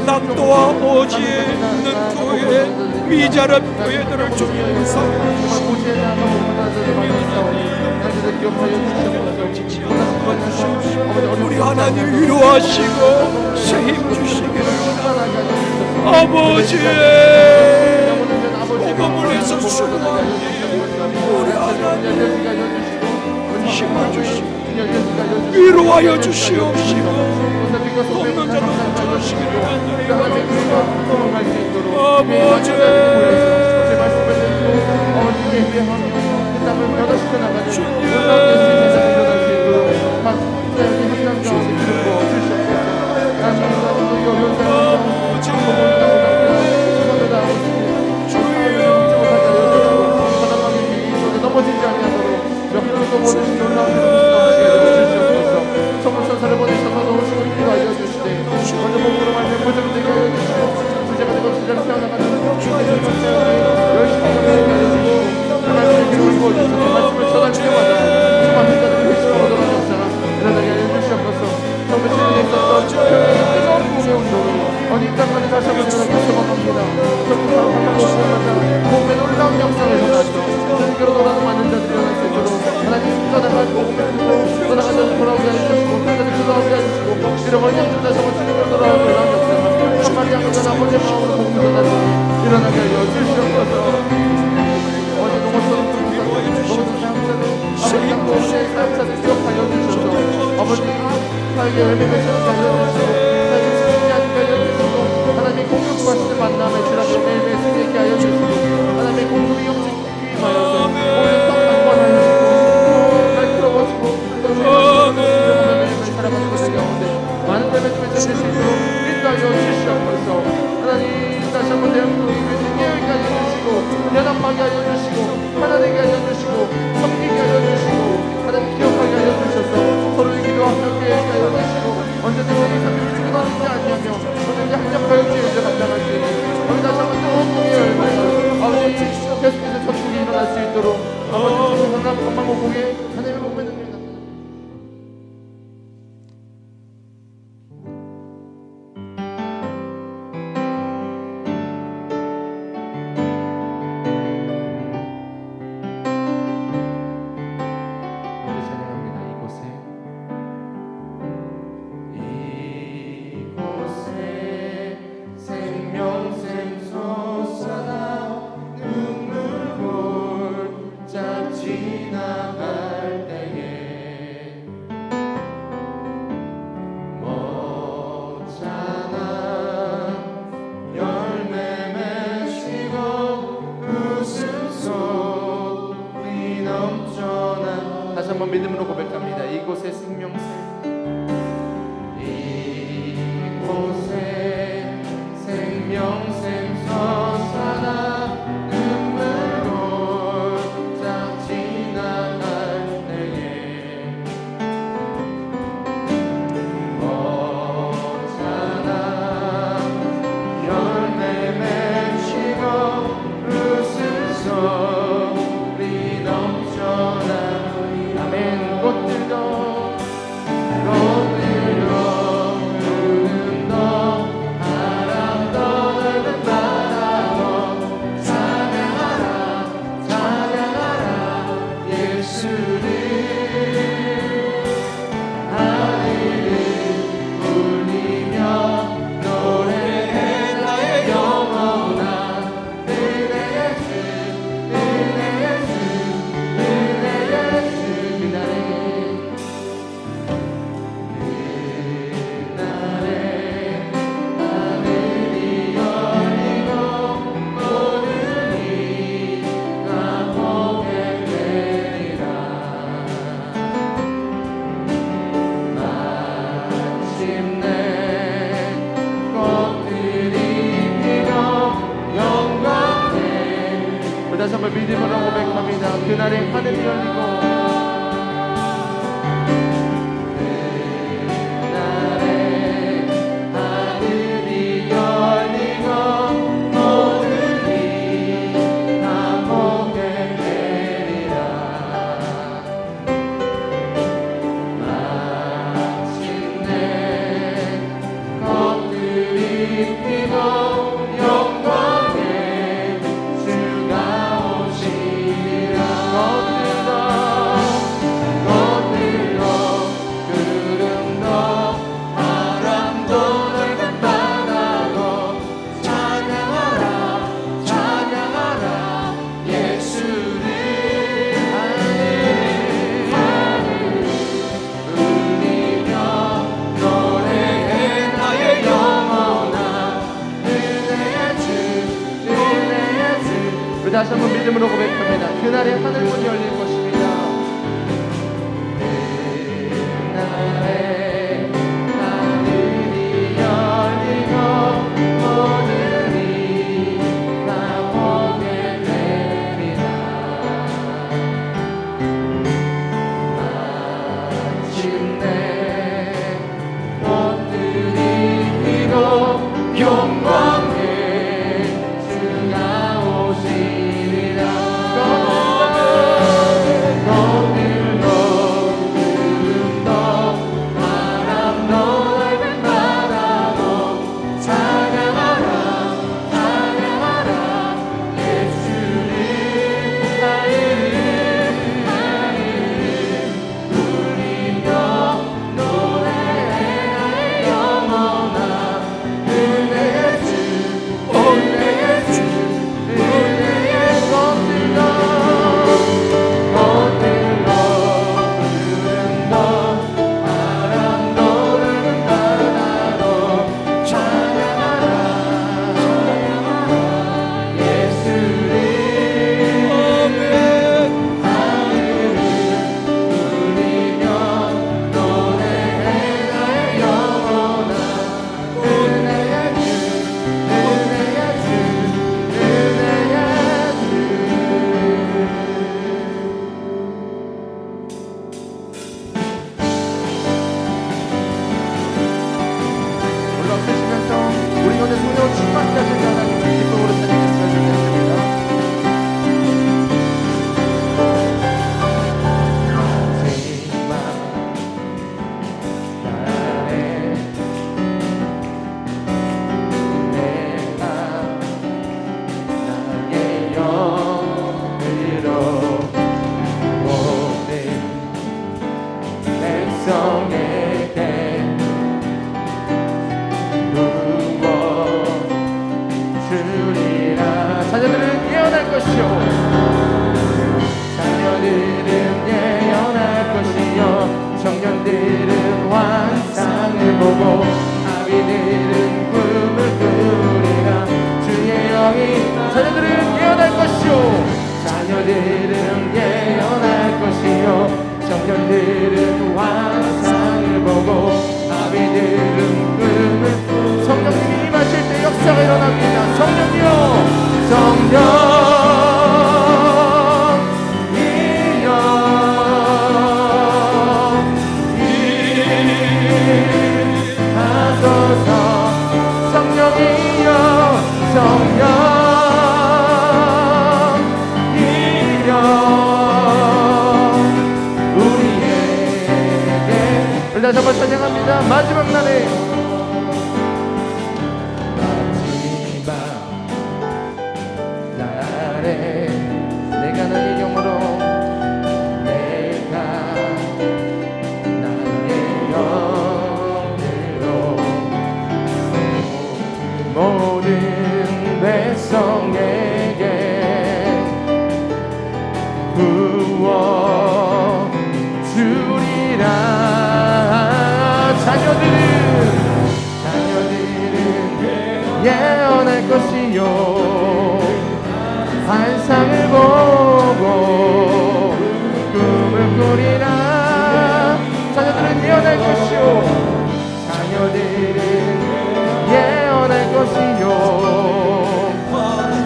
낙도와 오지에 있는 교회, 미자랍 교회들을 주님 우리 하나님 위로하시고 새 힘 주시기를 아버지의 복음을 위해서 수고하니 우리 하나님 힘을 주시고 위로하여 주시옵시고 돕는 자도 붙여주시기를 아버지 넘어지지 아니하도록 역사도 모든 놀라운 전사를 보내셔서 오시고 기도하여 주시되 가지고 오면서 떠나가서 돌아오게 해주시고 끝까지 돌아오게 해주시고 잃어버린 양들 다시 한번 주님을 돌아오게 해주시고 한 마리 양들 아버지의 마음으로 복음을 전하고 일어나게 하여 주시옵소서. 어제 농어처럼 너무도 사역자들 아버지 양도 오늘 사역자들 기억하여 주셔서 아버지 사역의 열매 맺히게 하여 주시고 사역의 지키게 하여 주시고 하나님의 공격하시는 만남에 지나고 매일매일 승리하게 하여 주시고 하나님의 공급이 영생 위임하여서 오늘 떡 강권하여 주시고 날들어보시고 또 매일매일 살아가는 것을 가운데 많은 삶의 중에 전해질 수 있도록 인도하여 주시옵소서. 하나님 다시 한번 대한민국을 깨어있게 하여 주시고 연합하게 하여 주시고 하나 되게 하여 주시고 섬기게 하여 주시고 하나님 기억하게 하여 주셔서 서로의 기도와 함께 하여 주시고 언제든지 삶을 끊어지지 아니하며 언제든지 한적하여 주여 감당할 수 있는 우리 다시 한번 뜨거운 공의 열매를 아버지 계속해서 전국이 일어날 수 있도록 아버지 성남 건방고 공에 하나님의 복을 드립니다. 다시 한번 믿음으로 고백합니다. 이곳에 생명샘 이곳에 생명샘 솟아나 눈물 골짝 지나갈 때에 먹잖아 열매 맺히고 웃음소 우리 넘쳐나 꽃들도 구름도 바람도 넓은 바다도 찬양하라 찬양하라 예수를 하늘을 울리며 노래해 나의 영혼아 은혜의 주 은혜의 주 은혜의 주 다시 한번 믿음으로 고백합니다. 그날에 하늘이 열리고 그날에 하늘이 열리고 모든 이 다 보게 되리라. 마침내 꽃들이 피고 영광에 주가 오시리라. 꽃들도 구름도 바람도 넓은 바다도 찬양하라 찬양하라 예수를 하늘 울리며 노래해 나의 영혼아 은혜의 주 은혜의 주. 우리 다시 한번 믿음으로 고백합니다. 그날에 하늘문이 열릴 것입니다. 그날에 하늘이 열리고 모든 이 다 보게 되리라. 마침내 꽃들이 피고 영광에 주가 오시리라. 청년들은 환상을 보고 아비들은 꿈을 꾸리라. 주의 영이 자녀들은 예언할 것이요 자녀들은 예언할 것이요 청년들은 환상을 보고 아비들은 꿈을. 성령님이 임하실 때 역사가 일어납니다. 성령이여 성령 다시 한번 찬양합니다. 마지막 날에 내가 나의 영으로 모든 백성에게 부어 주리라. 자녀들은 예언할 것이요 환상을 보고 꿈을 꾸리라. 자녀들은 예언할 것이요 자녀들은 예언할 것이요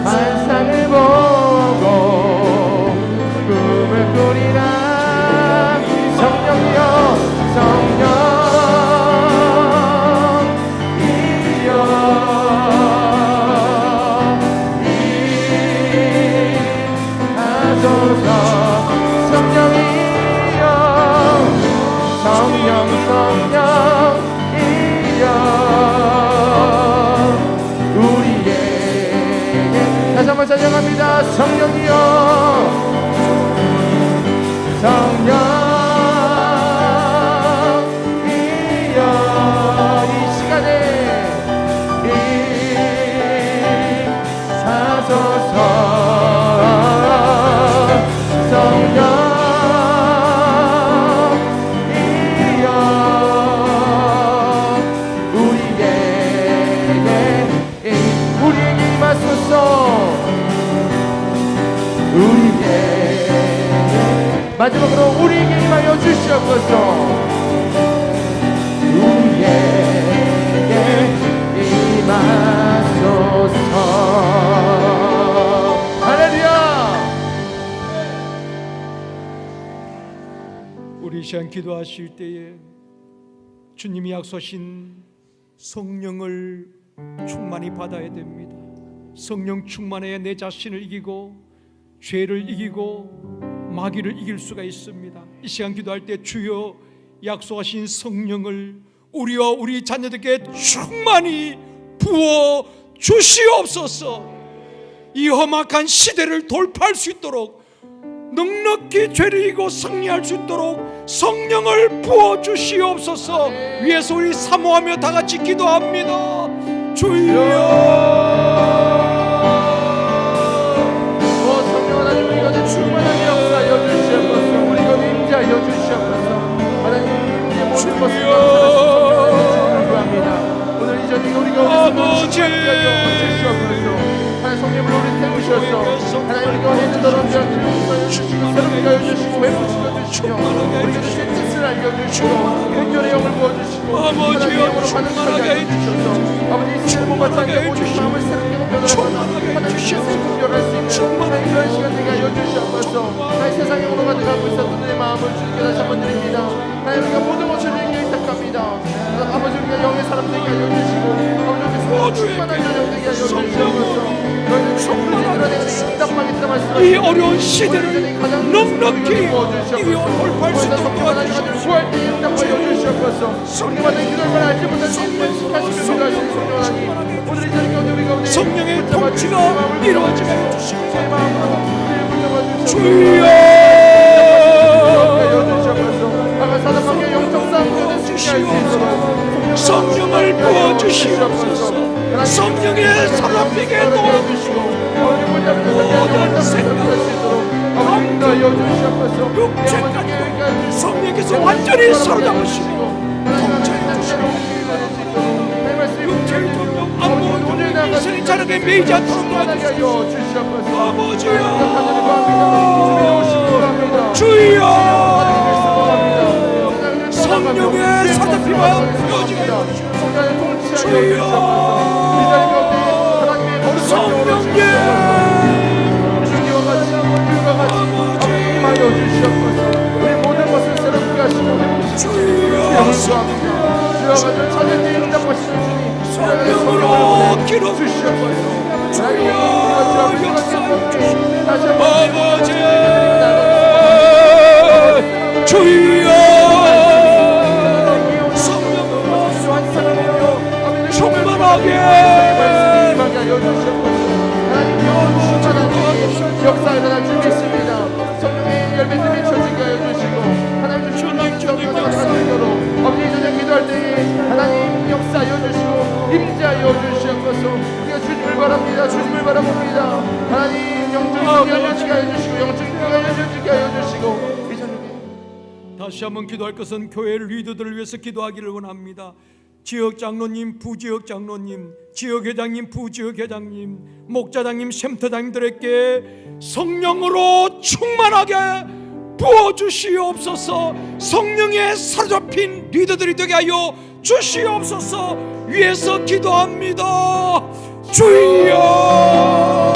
환상을 보고 꿈을 꾸리라. 성령이여 성령 찬양합니다. 성령이여 성령이여 이 시간에 임하소서. 성령이여 우리에게 임하소서. 마지막으로 우리에게 임하여 주시옵소서. 우리에게 임하소서. 할렐루야. 우리 이 시간 기도하실 때에 주님이 약속하신 성령을 충만히 받아야 됩니다. 성령 충만해야 내 자신을 이기고 죄를 이기고 마귀를 이길 수가 있습니다. 이 시간 기도할 때 주여 약속하신 성령을 우리와 우리 자녀들에게 충만히 부어 주시옵소서. 이 험악한 시대를 돌파할 수 있도록 넉넉히 죄를 이기고 승리할 수 있도록 성령을 부어 주시옵소서. 위에서 우리 사모하며 다 같이 기도합니다. 주여 충만하게 역사하여 주시옵소서. 우리 가운데 임재하여 주시옵소서. 하나님 우리의 모든 것을 감사하시옵소서. 구합니다. 오늘 이 저녁에 우리 가운데 충만하여 주시옵소서. 하나님 성령으로 우리 태우셔서 하나님 우리 가운데 있는 더러운 죄악들을 용서하여 주시고 새롭게 하여 주시고 회복시켜 주시며 우리가 주신 뜻을 알려주시고 행렬의 영을 부어주시고 하나님의 영으로 가득하게 하여 주셔서 아버지 이 시간을 몸과 자기의 모든 마음을 새롭게 변화하셔서 하나님의 신을 분별할 수 있는 하나님 그런 시간 되게 하여 주시옵소서. 나의 세상에 오로 가득하고 있었던 내 마음을 주님께 다시 한번 드립니다. 하나님 우리가 모든 것을 주님께 의탁합니다. 아버지 우리가 영의 사람 되게 하여 주시고 아버지 우리가 충만한 여정 되게 하여 주시옵소서. 이 어려운 시대를 넉넉히 돌파할 수 있도록 도와주시옵소서. 성령의 통치가 이루어지게 해주시옵소서. 주여 성령을 부어주시옵소서. 성령의 사람에게 도와주시고 모든 생각, 육체까지도 성령께서 완전히 사로잡으시고 통치해 주시고 육체의 정령 아무것도 이생이 자르게 매이지 않도록 도와주시옵소서. 아버지여 주여 성령의 사자피와 묘지게 주여 성령의 우리 모든 것을 새롭게 하시고 주여 찾은 데 응답하시는 주님 성령으로 기름 주시옵소서. 주여 아버지 주여 성령으로 충만하게 역사 일어날 준비했습니다. 성령의 열매들이 펼쳐지게 하여 주시고 하나님 주시는 성령을 가지도록 아버지 저녁 기도할 때에 하나님 역사하여 주시고 임재하여 주시옵소서. 우리가 주님을 바랍니다. 주님을 바라봅니다. 하나님 영적인 눈이 열려지게 하여 주시고 영적인 눈이 열려지게 하여 주시고 이 저녁에 다시 한번 기도할 것은 교회 리더들을 위해서 기도하기를 원합니다. 지역 장로님, 부지역 장로님, 지역 회장님, 부지역 회장님, 목자장님, 샘터장님들에게 성령으로 충만하게 부어주시옵소서. 성령에 사로잡힌 리더들이 되게 하여 주시옵소서. 위에서 기도합니다. 주여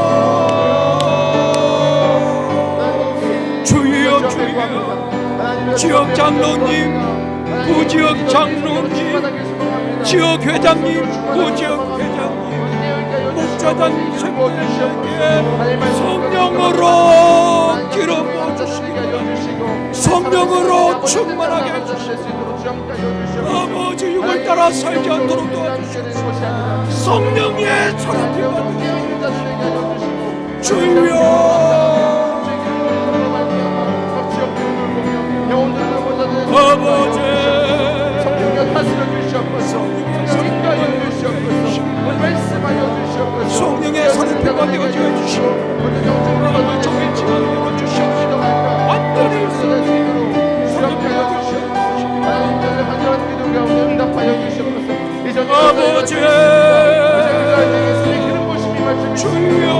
주여 주여 지역 장로님, 부지역 장로님, 지역 회장님, 부지역 회장님, 목자장님, 샘터장님에게 성령으로 기름 부어주시고 성령으로 충만하게 해주시고 아버지 육을 따라 살지 않도록 도와주시고 성령의 사랑을 받으시고 주여 아버지 성령의 다스려 주시옵소서. 인가하여 주시옵소서. 말씀하여 주시옵소서. 성령의 사랑을 받게 주시고 마음을 종일 지나게 주시옵소서. 완전히 주옵하여 주시옵소서. 하나님께서 간절한 기도 가운데 응답하여 주시옵소서. 이 저녁 아버지 기름 부심이 말씀이 주여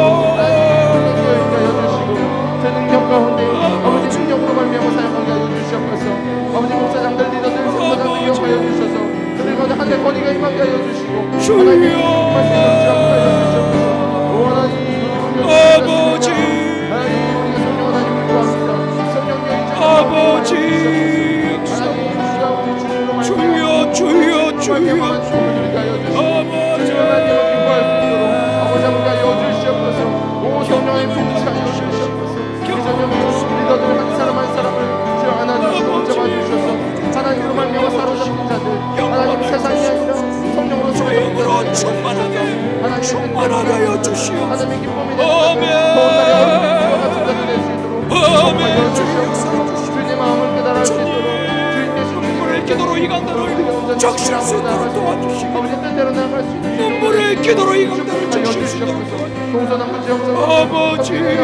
제 능력 가운데 아버지 능력으로 말미암아 사용하게 하여 주시옵소서. 아버지 목사장들 리더들 성도들 능력하여 주셔서 그들 가운데 하늘의 권위가 임하게 하여 주시고 하나님의 말씀을 주옵하여 주시옵소서. 오 하나님 아버지 하나님 우리가 성령 하나님을 구합니다. 성령의 아버지 하나님 우리 주님으로 주여 주여 주여 아버지 아버지 하여 주시옵소서. 오 성령의 풍차하여 주시옵소서. 이 저녁에 리더들 한 사람 한 사람을 주여 하나님 붙잡아 주셔서 하나님으로 말미암아 사로잡힌 자들 하나님 세상이 아니라 성령으로 성령으로 충만하게 하여 주시오. 하나님의 기쁨이 아멘. 더운 날에 하나님과 같은 자들 될 수 있도록 아멘. 주님의 마음을 깨달을 수 있도록 주님의 눈물의 기도로 이 강단을 적실 수 있도록 도와주시고 아버지 뜻대로 나아갈 수 있는 눈물의 기도로 이 강단을 적실 수 있도록 동서남북 지역으로 아버지 그들의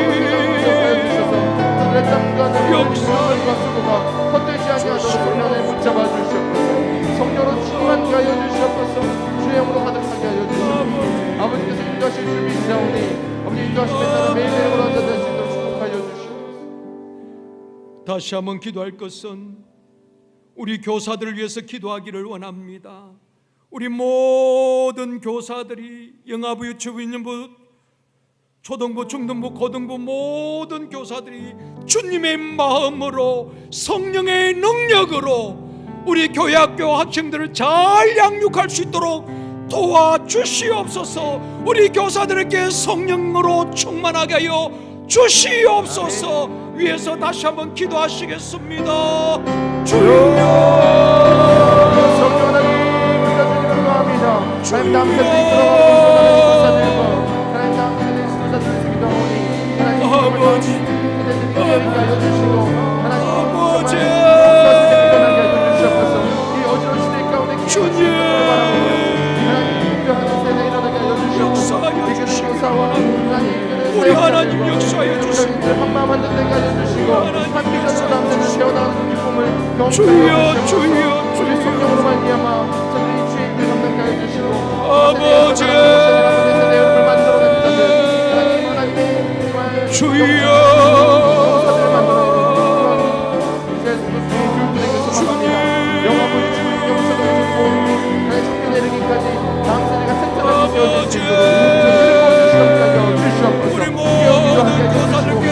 땀과 눈물과 수고가 헛되지 아니하도록 성령을 붙잡아 주시옵소서. 성령으로 충만케 하여 주시옵소서. 주의 영으로 가득하게 하여 주시옵소서. 아버지께서 인도하실 줄 믿사오니 아버지 인도하심에 따라 매일매일 올라앉아 될 수 있도록 축복하여 주시옵소서. 다시 한번 기도할 것은 우리 교사들을 위해서 기도하기를 원합니다. 우리 모든 교사들이 영아부, 유치부, 유년부, 초등부, 중등부, 고등부 모든 교사들이 주님의 마음으로 성령의 능력으로 우리 교회학교 학생들을 잘 양육할 수 있도록 도와주시옵소서. 우리 교사들에게 성령으로 충만하게 하여 주시옵소서. 위에서 다시 한번 기도하시겠습니다. 주여 성령 하나님 우리가 주님을 구합니다. 하나님 다음 세대에 하나님 다음 세대의 수사들을 기도하오니 하나님 아버지 그대들이 깨어있게 하여 주시고 하나님 아버지 일어나게 하여 주시옵소서. 이 어지러운 시대 가운데 주님 하나님 인도하는 세대 일어나게 하여 주시옵소서. 역사하여 주시고 우리 하나님 역사하여 주시고 한마음 한뜻 되게 하여 주시고 함께 자주 남자를 세워나가는 기쁨을 경험 주여 주여 우리 성령으로 말미암아 저들이 주의 일을 감당케 하여 주시고 아버지 내 얼굴 만들어낸 자들 하나님의 주여 영화물 주의 영성을 주고 나의 청년 이르기까지 다음 세대가 튼튼하게 세워질 수 있도록 우리 모든 교사들께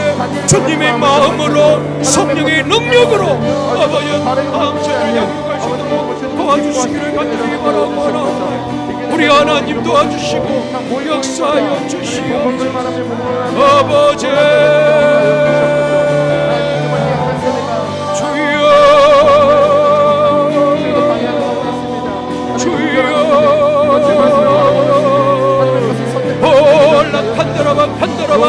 주님의 마음으로 성령의 능력으로 아버지 다음 세대를 양육할 수 있도록 도와주시기를 간절히 바라옵나이다. 우리 하나님 도와주시고 역사하여 주시옵소서. 아버지 주여 주여 올라 판다라바 판다라바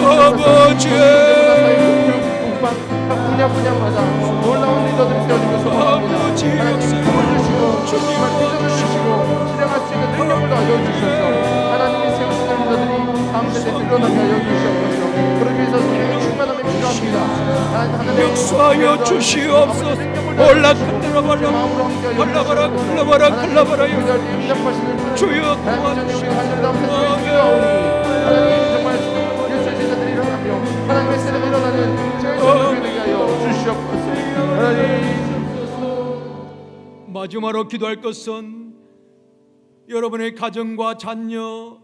아버지 아버지 분야마다 놀라운 리더들이 세워지고 소망합니다. 하나님 힘을 주시고 주님을 비전을 주시고 실행할 수 있는 능력을 더하여 주셔서 하나님이 세우시는 리더들이 다음 세대에 일어나게 하여 주시옵소서. 그러기 위해서 성령의 충만함이 필요합니다. 역사하여 주시옵소서. 올라 큰데라발라 갈라바라 갈라바라 갈라바라 주여 도와주시옵소서. 하나님 정말 예수의 제자들이 일어나며 하나님의 세대가 일어나는 제일 성령이 되게 하여 주시옵소서. 하나님 마지막으로 기도할 것은 여러분의 가정과 자녀,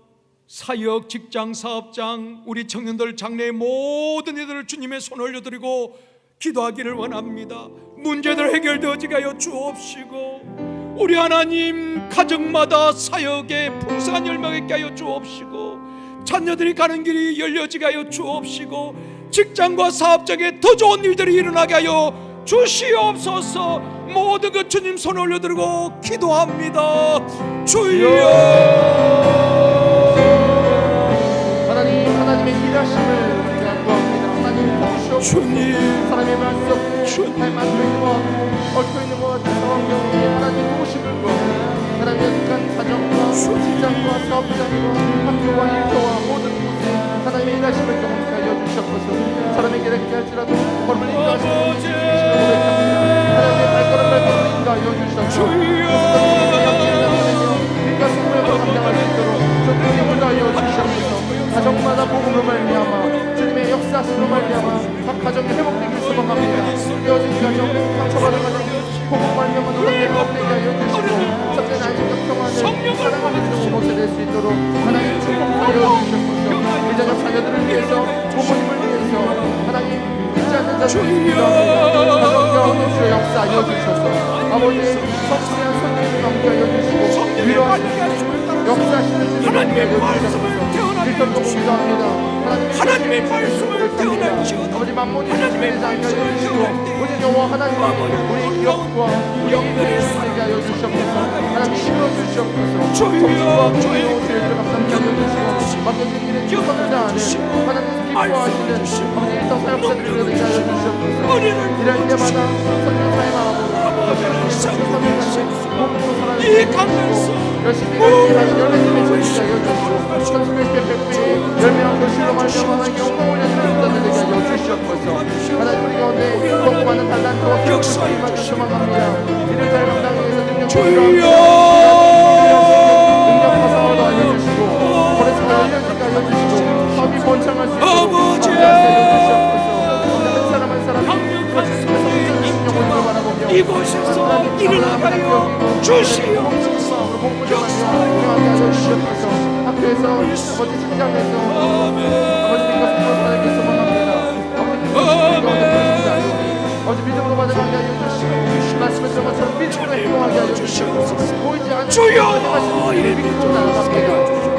사역, 직장, 사업장, 우리 청년들, 장래의 모든 이들을 주님의 손을 올려드리고 기도하기를 원합니다. 문제들 해결되어지게 하여 주옵시고 우리 하나님 가정마다 사역에 풍성한 열망이 있게 하여 주옵시고 자녀들이 가는 길이 열려지게 하여 주옵시고 직장과 사업장에 더 좋은 일들이 일어나게 하여 주시옵소서. 모든 것 주님 손을 올려드리고 기도합니다. 주여 하나님의 일하심을 구합니다. 하나님 도우시옵소서. 주님 사람의 말씀 할 막혀 있는 것 얽혀 있는 것 같은 상황 경우에 하나님 도우심을 구합니다. 하나님 약간 가정과 직장과 사업장과 학교와 일터와 모든 곳에 하나님의 일하심을 경험케 하여 주시옵소서. 사람에게 이렇게 할지라도 걸음을 인도하시는 주님을 고백합니다. 하나님의 발걸음을 인도하여 주시옵소서. 우리가 성공을 감당할 수 있도록 저 능력을 다하여 주시옵소서. 가정마다 복음으로 말미암아 주님의 역사하심으로 말미암아 각 가정이 회복되길 소망합니다. 깨어진 가정, 상처받은 가정 복음 말미암아 놀랍게 회복되게 하여 주시고 섭된 안식과 평안을 사랑하는 모습 될 수 있도록 하나님 축복하여 주시옵소서. 미자녀 자녀들을 위해서 부모님을 위해서 하나님 믿지 않는 자들을 위해서 가정과 주의 역사하여 주셔서 아버지의 성실한 손님을 함께하여 주시고 위로하시고 역사하시는 하나님의 말씀을 일편도 기도합니다. 하나님의 말씀을 태어나시오. 아버지 만몬이 하나님의 되지 않게 하여 말씀을 주시고 우리 여호와 하나님 우리 기업과 우리 영들이 되게 하여 주시옵소서. 하나님 힘을 주시옵소서. 주여 주의 죄를 감당하여 주시고 맡겨진 일에 최선을 다하는 하나님 기뻐하시는 아버지 일터 사역자들을 되게 하여 주시옵소서. 일할 때마다 선교 사역하고 이 강에서 열심히 일하는 열매님의 존재자 여주시고 천수의 백배 열매한 것으로 말미암아 하나님께 영광 올려드리는 자들 되게 하여 주시옵소서. 하나님 우리 가운데 너무 많은 달란트와 기업을 주님하게 소망합니다. 이를 잘 감당하기 위해서 능력을 능력 파상을 더하여 주시고 거래처가 열려지게 하여 주시고 사업이 번창할 수 있도록 감당하게 하여 주시옵소서. 한 사람 한 사람이 능력을 바라보며 이곳에서 일어나가여 주시옵소서. 학교에서 아버지 직장에서 아버지 믿고 성공하게 소망합니다. 아버지 믿음으로 받아가게 하여 주시고 말씀을 들은 것처럼 믿음으로 행동하게 하여 주시고 보이지 않는 주여 하나님 믿음으로 나아갑니다.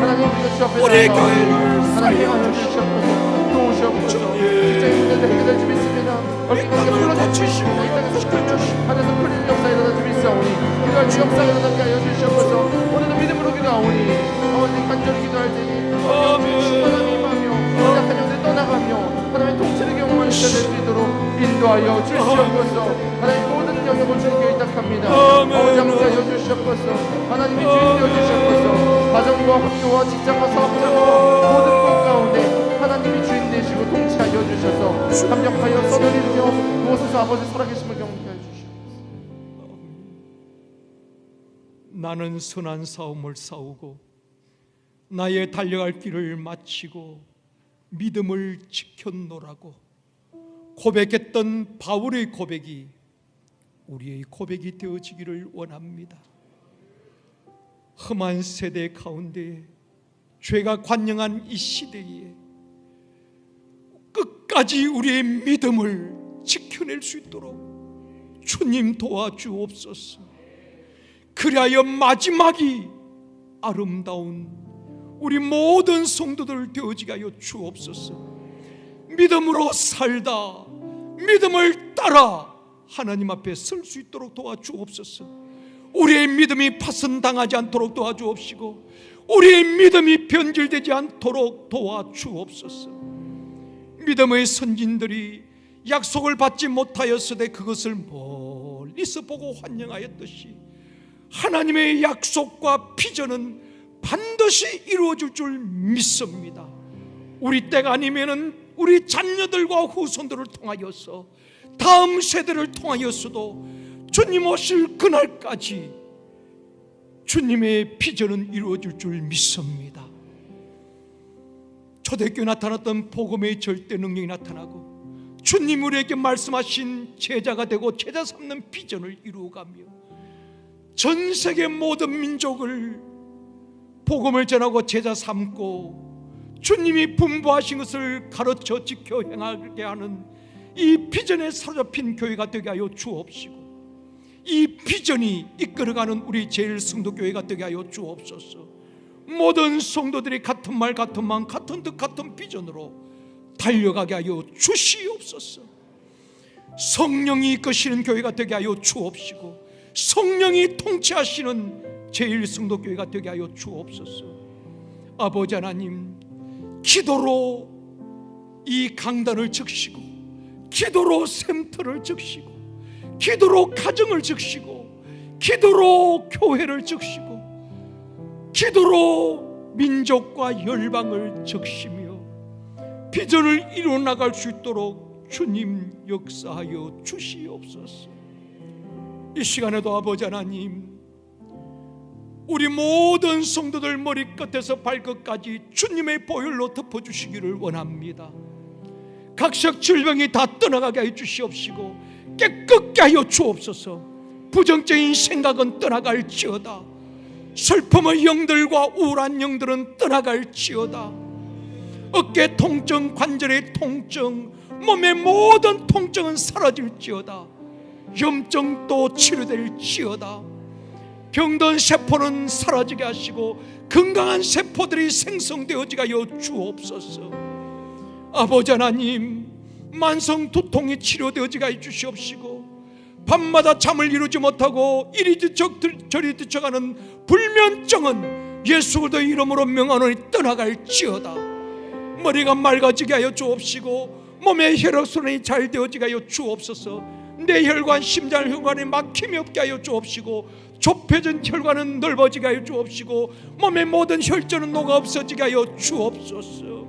하나님 우리가 주 앞에 우리 교회를 하나님 주시옵소서. 도우시옵소서. 직장인들 해결될 줄 믿습니다. 얽힌 관계 풀어주시고 이 땅에서 풀면 하늘에서 풀리는 역사 일어나 주 믿사오니 기도할 주 역사 일어나게 하여 주시옵소서. 오늘도 믿음으로 기도하오니 아버지 간절히 기도할 때니 하나님 임하며 연약한 영들 떠나가며 하나님의 통치를 경험하는 자 될 수 있도록 인도하여 주시옵소서. 하나님 모든 영역을 주님께 의탁합니다. 아버지 함께하여 주시옵소서. 하나님이 주인 되어 주시옵소서. 가정과 학교와 직장과 사업장 모든 것 가운데 하나님이 주인 되시고 통치하여 주셔서 감격하여 썩을 이루며 무엇에서 아버지 살아계심을 경험케 하여 주시옵소서. 나는 선한 싸움을 싸우고 나의 달려갈 길을 마치고 믿음을 지켰노라고 고백했던 바울의 고백이 우리의 고백이 되어지기를 원합니다. 험한 세대 가운데 죄가 관영한 이 시대에 끝까지 우리의 믿음을 지켜낼 수 있도록 주님 도와주옵소서. 그리하여 마지막이 아름다운 우리 모든 성도들 되어지게 하여 주옵소서. 믿음으로 살다 믿음을 따라 하나님 앞에 설 수 있도록 도와주옵소서. 우리의 믿음이 파손당하지 않도록 도와주옵시고 우리의 믿음이 변질되지 않도록 도와주옵소서. 믿음의 선진들이 약속을 받지 못하였으되 그것을 멀리서 보고 환영하였듯이 하나님의 약속과 비전은 반드시 이루어질 줄 믿습니다. 우리 때가 아니면은 우리 자녀들과 후손들을 통하여서 다음 세대를 통하여서도 주님 오실 그날까지 주님의 비전은 이루어질 줄 믿습니다. 초대교회에 나타났던 복음의 절대 능력이 나타나고 주님 우리에게 말씀하신 제자가 되고 제자 삼는 비전을 이루어가며 전 세계 모든 민족을 복음을 전하고 제자 삼고 주님이 분부하신 것을 가르쳐 지켜 행하게 하는 이 비전에 사로잡힌 교회가 되게 하여 주옵시고 이 비전이 이끌어가는 우리 제일성도교회가 되게 하여 주옵소서. 모든 성도들이 같은 말 같은 마음 같은 뜻 같은 비전으로 달려가게 하여 주시옵소서. 성령이 이끄시는 교회가 되게 하여 주옵시고 성령이 통치하시는 제일성도교회가 되게 하여 주옵소서. 아버지 하나님, 기도로 이 강단을 적시고 기도로 샘터를 적시고 기도로 가정을 적시고 기도로 교회를 적시고 기도로 민족과 열방을 적시며 비전을 이루어 나갈 수 있도록 주님 역사하여 주시옵소서. 이 시간에도 아버지 하나님, 우리 모든 성도들 머리끝에서 발끝까지 주님의 보혈로 덮어주시기를 원합니다. 각색 질병이 다 떠나가게 해 주시옵시고 깨끗게 하여 주옵소서. 부정적인 생각은 떠나갈지어다. 슬픔의 영들과 우울한 영들은 떠나갈지어다. 어깨 통증, 관절의 통증, 몸의 모든 통증은 사라질지어다. 염증도 치료될지어다. 병든 세포는 사라지게 하시고 건강한 세포들이 생성되어지게 하여 주옵소서. 아버지 하나님, 만성 두통이 치료되어지게 해 주시옵시고 밤마다 잠을 이루지 못하고 이리 뒤척 저리 뒤척하는 불면증은 예수 그리스도의 이름으로 명하노니 떠나갈지어다. 머리가 맑아지게 하여 주옵시고 몸의 혈액순환이 잘 되어지게 하여 주옵소서. 뇌혈관, 심장혈관에 막힘이 없게 하여 주옵시고 좁혀진 혈관은 넓어지게 하여 주옵시고 몸의 모든 혈전은 녹아 없어지게 하여 주옵소서.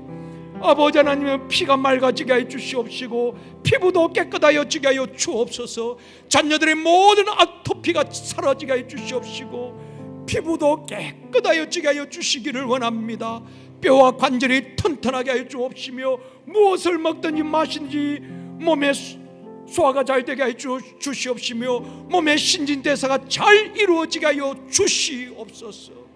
아버지 하나님은 피가 맑아지게 하여 주시옵시고 피부도 깨끗하여지게 하여 주옵소서. 자녀들의 모든 아토피가 사라지게 하여 주시옵시고 피부도 깨끗하여지게 하여 주시기를 원합니다. 뼈와 관절이 튼튼하게 하여 주옵시며 무엇을 먹든지 마시든지 몸에 소화가 잘 되게 하여 주시옵시며 몸의 신진대사가 잘 이루어지게 하여 주시옵소서.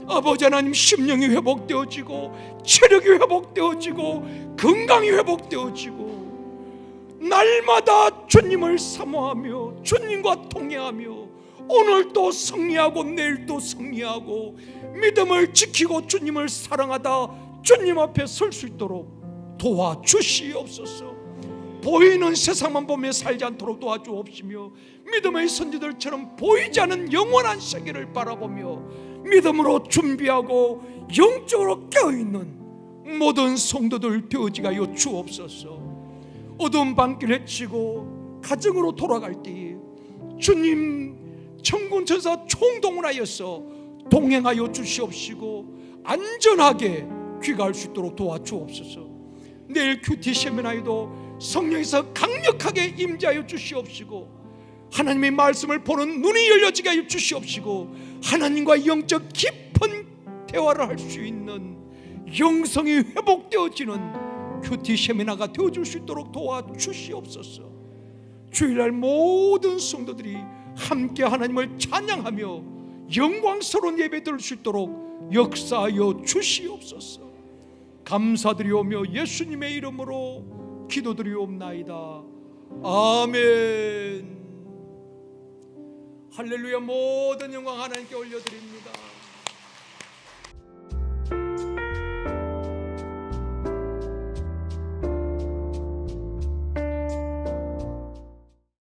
아버지 하나님, 심령이 회복되어지고 체력이 회복되어지고 건강이 회복되어지고 날마다 주님을 사모하며 주님과 동행하며 오늘도 승리하고 내일도 승리하고 믿음을 지키고 주님을 사랑하다 주님 앞에 설 수 있도록 도와주시옵소서. 보이는 세상만 보며 살지 않도록 도와주옵시며 믿음의 선지들처럼 보이지 않는 영원한 세계를 바라보며 믿음으로 준비하고 영적으로 깨어있는 모든 성도들 되어지게 하여 주옵소서. 어두운 밤길 헤치고 가정으로 돌아갈 때에 주님 천군 천사 총동원하여서 동행하여 주시옵시고 안전하게 귀가할 수 있도록 도와주옵소서. 내일 큐티 세미나에도 성령에서 강력하게 임재하여 주시옵시고 하나님의 말씀을 보는 눈이 열려지게 하여 주시옵시고 하나님과 영적 깊은 대화를 할 수 있는 영성이 회복되어지는 큐티 세미나가 되어줄 수 있도록 도와주시옵소서. 주일날 모든 성도들이 함께 하나님을 찬양하며 영광스러운 예배 드릴 수 있도록 역사하여 주시옵소서. 감사드리오며 예수님의 이름으로 기도드리옵나이다. 아멘. 할렐루야. 모든 영광 하나님께 올려드립니다.